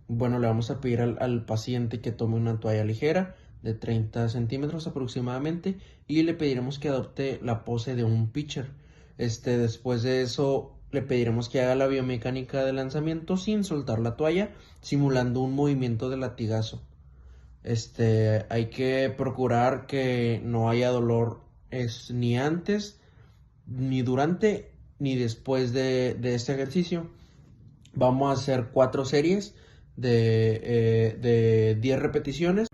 Bueno, le vamos a pedir al paciente que tome una toalla ligera de 30 centímetros aproximadamente, y le pediremos que adopte la pose de un pitcher. Después de eso le pediremos que haga la biomecánica de lanzamiento sin soltar la toalla, simulando un movimiento de latigazo. Hay que procurar que no haya dolor ni antes, ni durante, ni después de este ejercicio. Vamos a hacer 4 series de 10 repeticiones.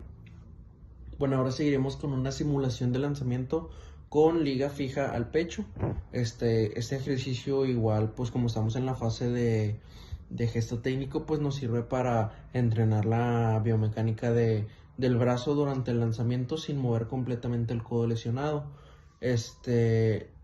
Bueno, ahora seguiremos con una simulación de lanzamiento con liga fija al pecho. Este ejercicio, igual, pues como estamos en la fase de gesto técnico, pues nos sirve para entrenar la biomecánica del brazo durante el lanzamiento sin mover completamente el codo lesionado.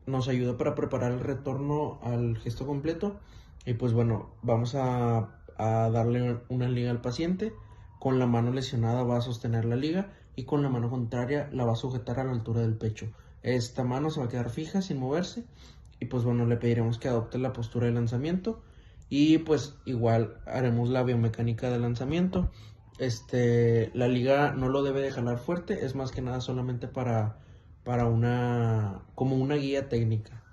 Nos ayuda para preparar el retorno al gesto completo. Y pues bueno, vamos a darle una liga al paciente. Con la mano lesionada va a sostener la liga, y con la mano contraria la va a sujetar a la altura del pecho. Esta mano se va a quedar fija sin moverse, y pues bueno, le pediremos que adopte la postura de lanzamiento, y pues igual haremos la biomecánica de lanzamiento. La liga no lo debe de jalar fuerte, es más que nada solamente para como una guía técnica.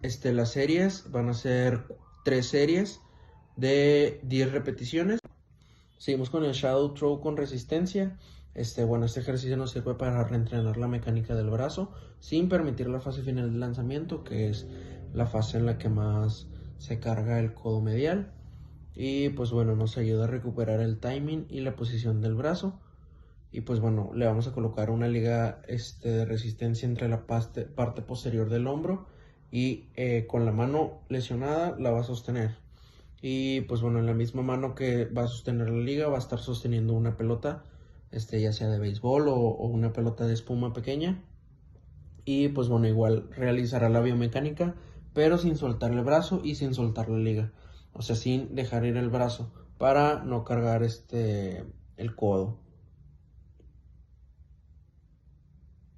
Las series van a ser 3 series de 10 repeticiones. Seguimos con el Shadow Throw con resistencia. Este ejercicio nos sirve para reentrenar la mecánica del brazo sin permitir la fase final del lanzamiento, que es la fase en la que más se carga el codo medial. Y pues bueno, nos ayuda a recuperar el timing y la posición del brazo. Y pues bueno, le vamos a colocar una liga de resistencia entre la parte posterior del hombro y con la mano lesionada la va a sostener. Y pues bueno, en la misma mano que va a sostener la liga va a estar sosteniendo una pelota, ya sea de béisbol o una pelota de espuma pequeña. Y pues bueno, igual realizará la biomecánica, pero sin soltar el brazo y sin soltar la liga. O sea, sin dejar ir el brazo para no cargar el codo.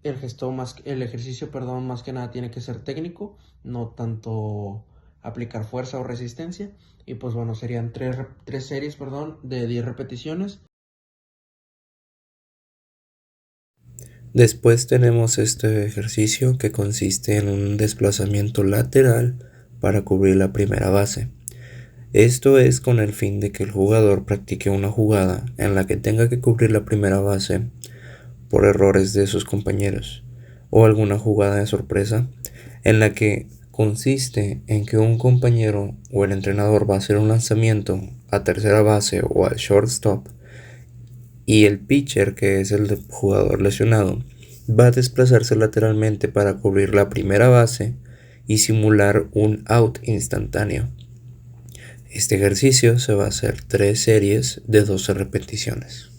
El ejercicio, más que nada tiene que ser técnico, no tanto aplicar fuerza o resistencia. Y pues bueno, serían 3 series de 10 repeticiones. Después tenemos este ejercicio que consiste en un desplazamiento lateral para cubrir la primera base. Esto es con el fin de que el jugador practique una jugada en la que tenga que cubrir la primera base por errores de sus compañeros, o alguna jugada de sorpresa en la que consiste en que un compañero o el entrenador va a hacer un lanzamiento a tercera base o al shortstop, y el pitcher, que es el jugador lesionado, va a desplazarse lateralmente para cubrir la primera base y simular un out instantáneo. Este ejercicio se va a hacer 3 series de 12 repeticiones.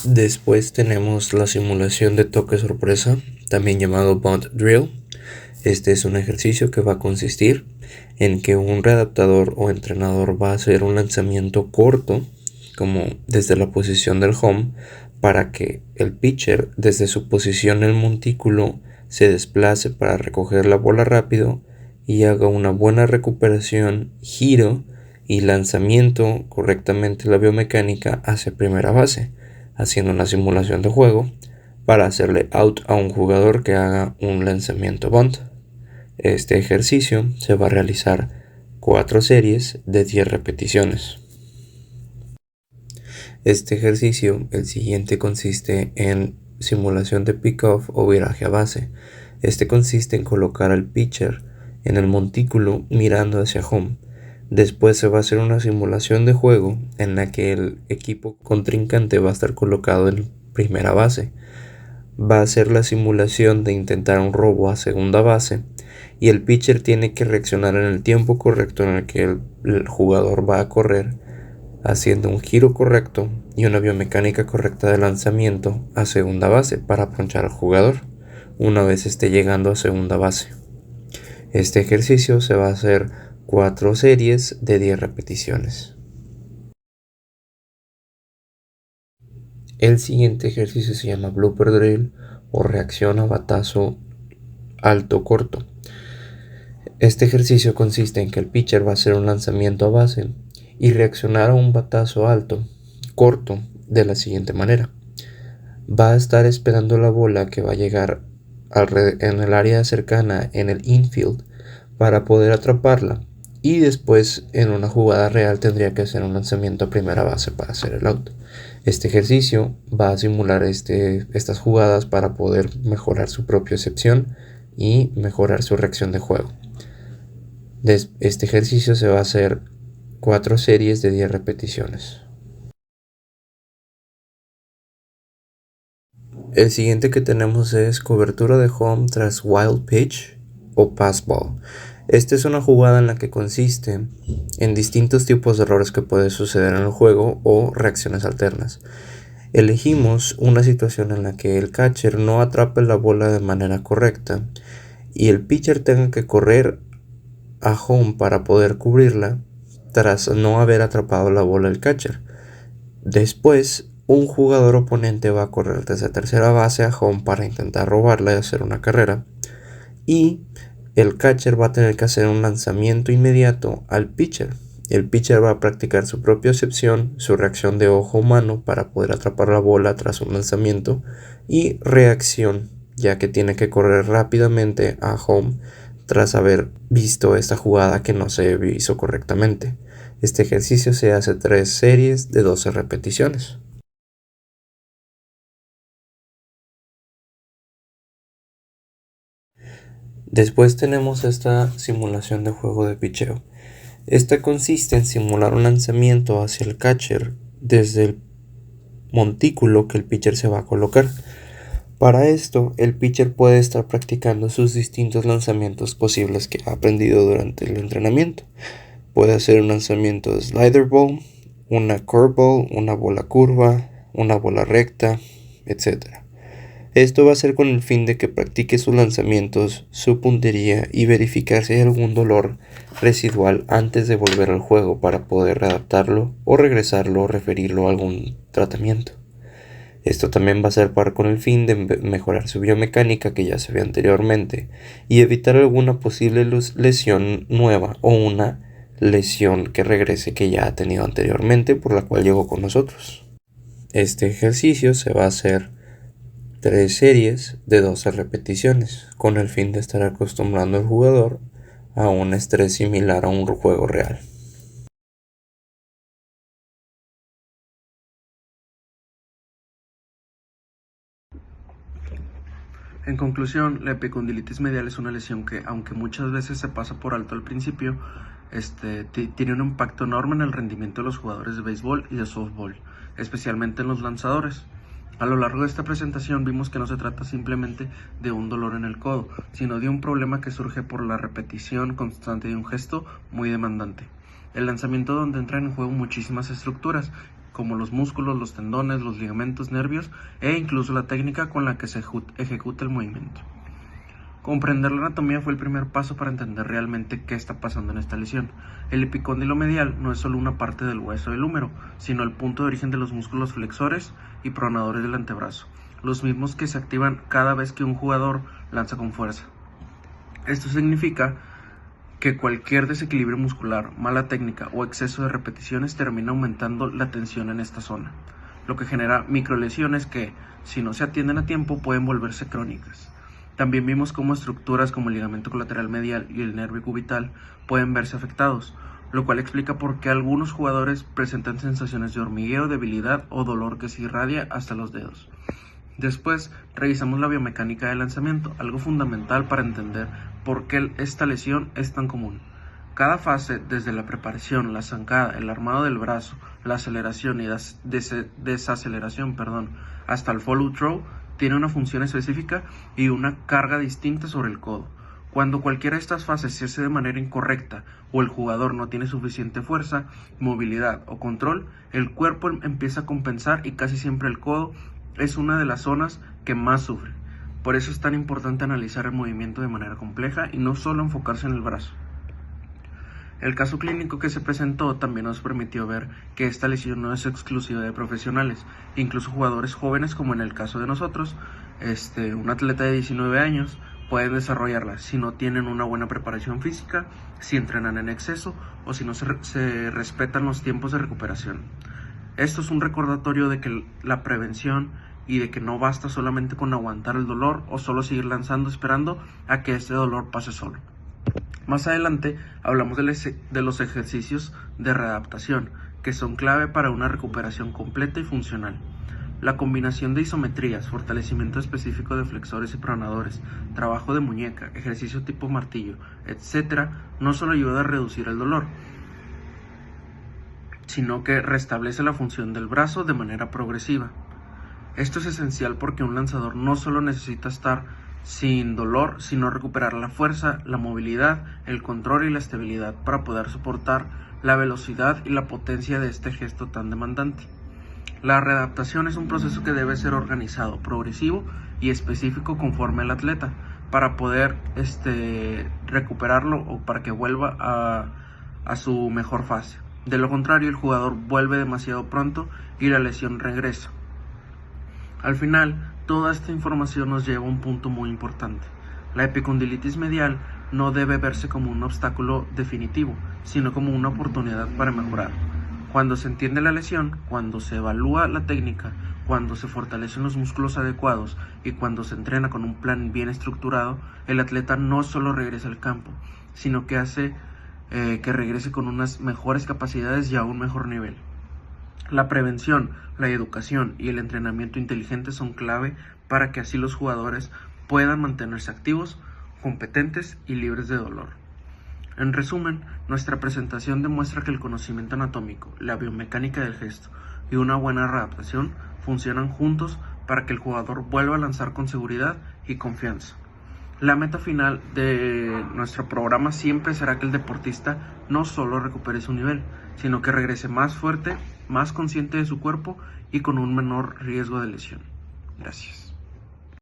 Después tenemos la simulación de toque sorpresa, también llamado bunt drill. Este es un ejercicio que va a consistir en que un readaptador o entrenador va a hacer un lanzamiento corto, como desde la posición del home, para que el pitcher desde su posición en el montículo se desplace para recoger la bola rápido y haga una buena recuperación, giro y lanzamiento correctamente la biomecánica hacia primera base, haciendo una simulación de juego para hacerle out a un jugador que haga un lanzamiento bunt. Este ejercicio se va a realizar 4 series de 10 repeticiones. Este ejercicio, el siguiente, consiste en simulación de pick-off o viraje a base. Este consiste en colocar al pitcher en el montículo mirando hacia home. Después se va a hacer una simulación de juego en la que el equipo contrincante va a estar colocado en primera base. Va a hacer la simulación de intentar un robo a segunda base y el pitcher tiene que reaccionar en el tiempo correcto en el que el jugador va a correr, haciendo un giro correcto y una biomecánica correcta de lanzamiento a segunda base para ponchar al jugador una vez esté llegando a segunda base. Este ejercicio se va a hacer 4 series de 10 repeticiones. El siguiente ejercicio se llama blooper drill o reacción a batazo alto corto. Este ejercicio consiste en que el pitcher va a hacer un lanzamiento a base y reaccionar a un batazo alto corto de la siguiente manera. Va a estar esperando la bola que va a llegar en el área cercana en el infield para poder atraparla, y después en una jugada real tendría que hacer un lanzamiento a primera base para hacer el out. Este ejercicio va a simular estas jugadas para poder mejorar su propiocepción y mejorar su reacción de juego. Este ejercicio se va a hacer 4 series de 10 repeticiones. El siguiente que tenemos es cobertura de home tras wild pitch o pass ball. Esta es una jugada en la que consiste en distintos tipos de errores que pueden suceder en el juego o reacciones alternas. Elegimos una situación en la que el catcher no atrape la bola de manera correcta y el pitcher tenga que correr a home para poder cubrirla tras no haber atrapado la bola el catcher. Después, un jugador oponente va a correr desde tercera base a home para intentar robarla y hacer una carrera, y el catcher va a tener que hacer un lanzamiento inmediato al pitcher. El pitcher va a practicar su propiocepción, su reacción de ojo humano para poder atrapar la bola tras un lanzamiento, y reacción, ya que tiene que correr rápidamente a home tras haber visto esta jugada que no se hizo correctamente. Este ejercicio se hace 3 series de 12 repeticiones. Después tenemos esta simulación de juego de pitcheo. Esta consiste en simular un lanzamiento hacia el catcher desde el montículo que el pitcher se va a colocar. Para esto, el pitcher puede estar practicando sus distintos lanzamientos posibles que ha aprendido durante el entrenamiento. Puede hacer un lanzamiento de slider ball, una curveball, una bola curva, una bola recta, etc. Esto va a ser con el fin de que practique sus lanzamientos, su puntería y verificar si hay algún dolor residual antes de volver al juego para poder readaptarlo o regresarlo o referirlo a algún tratamiento. Esto también va a ser con el fin de mejorar su biomecánica que ya se ve anteriormente y evitar alguna posible lesión nueva o una lesión que regrese que ya ha tenido anteriormente por la cual llegó con nosotros. Este ejercicio se va a hacer 3 series de 12 repeticiones con el fin de estar acostumbrando al jugador a un estrés similar a un juego real. En conclusión, la epicondilitis medial es una lesión que, aunque muchas veces se pasa por alto al principio, tiene un impacto enorme en el rendimiento de los jugadores de béisbol y de softball, especialmente en los lanzadores. A lo largo de esta presentación vimos que no se trata simplemente de un dolor en el codo, sino de un problema que surge por la repetición constante de un gesto muy demandante. El lanzamiento donde entran en juego muchísimas estructuras, como los músculos, los tendones, los ligamentos, nervios e incluso la técnica con la que se ejecuta el movimiento. Comprender la anatomía fue el primer paso para entender realmente qué está pasando en esta lesión. El epicóndilo medial no es solo una parte del hueso del húmero, sino el punto de origen de los músculos flexores y pronadores del antebrazo, los mismos que se activan cada vez que un jugador lanza con fuerza. Esto significa que cualquier desequilibrio muscular, mala técnica o exceso de repeticiones termina aumentando la tensión en esta zona, lo que genera microlesiones que, si no se atienden a tiempo, pueden volverse crónicas. También vimos cómo estructuras como el ligamento colateral medial y el nervio cubital pueden verse afectados, lo cual explica por qué algunos jugadores presentan sensaciones de hormigueo, debilidad o dolor que se irradia hasta los dedos. Después, revisamos la biomecánica del lanzamiento, algo fundamental para entender por qué esta lesión es tan común. Cada fase, desde la preparación, la zancada, el armado del brazo, la aceleración y desaceleración, hasta el follow throw, tiene una función específica y una carga distinta sobre el codo. Cuando cualquiera de estas fases se hace de manera incorrecta o el jugador no tiene suficiente fuerza, movilidad o control, el cuerpo empieza a compensar y casi siempre el codo es una de las zonas que más sufre. Por eso es tan importante analizar el movimiento de manera compleja y no solo enfocarse en el brazo. El caso clínico que se presentó también nos permitió ver que esta lesión no es exclusiva de profesionales, incluso jugadores jóvenes como en el caso de nosotros, un atleta de 19 años, pueden desarrollarla si no tienen una buena preparación física, si entrenan en exceso o si no se respetan los tiempos de recuperación. Esto es un recordatorio de que la prevención y de que no basta solamente con aguantar el dolor o solo seguir lanzando esperando a que este dolor pase solo. Más adelante hablamos de los ejercicios de readaptación, que son clave para una recuperación completa y funcional. La combinación de isometrías, fortalecimiento específico de flexores y pronadores, trabajo de muñeca, ejercicio tipo martillo, etc., no solo ayuda a reducir el dolor, sino que restablece la función del brazo de manera progresiva. Esto es esencial porque un lanzador no solo necesita estar sin dolor, sino recuperar la fuerza, la movilidad, el control y la estabilidad para poder soportar la velocidad y la potencia de este gesto tan demandante. La readaptación es un proceso que debe ser organizado, progresivo y específico conforme al atleta para poder recuperarlo o para que vuelva a su mejor fase. De lo contrario, el jugador vuelve demasiado pronto y la lesión regresa. Al final, toda esta información nos lleva a un punto muy importante. La epicondilitis medial no debe verse como un obstáculo definitivo, sino como una oportunidad para mejorar. Cuando se entiende la lesión, cuando se evalúa la técnica, cuando se fortalecen los músculos adecuados y cuando se entrena con un plan bien estructurado, el atleta no solo regresa al campo, sino que hace que regrese con unas mejores capacidades y a un mejor nivel. La prevención, la educación y el entrenamiento inteligente son clave para que así los jugadores puedan mantenerse activos, competentes y libres de dolor. En resumen, nuestra presentación demuestra que el conocimiento anatómico, la biomecánica del gesto y una buena adaptación funcionan juntos para que el jugador vuelva a lanzar con seguridad y confianza. La meta final de nuestro programa siempre será que el deportista no solo recupere su nivel, sino que regrese más fuerte, más consciente de su cuerpo y con un menor riesgo de lesión. Gracias.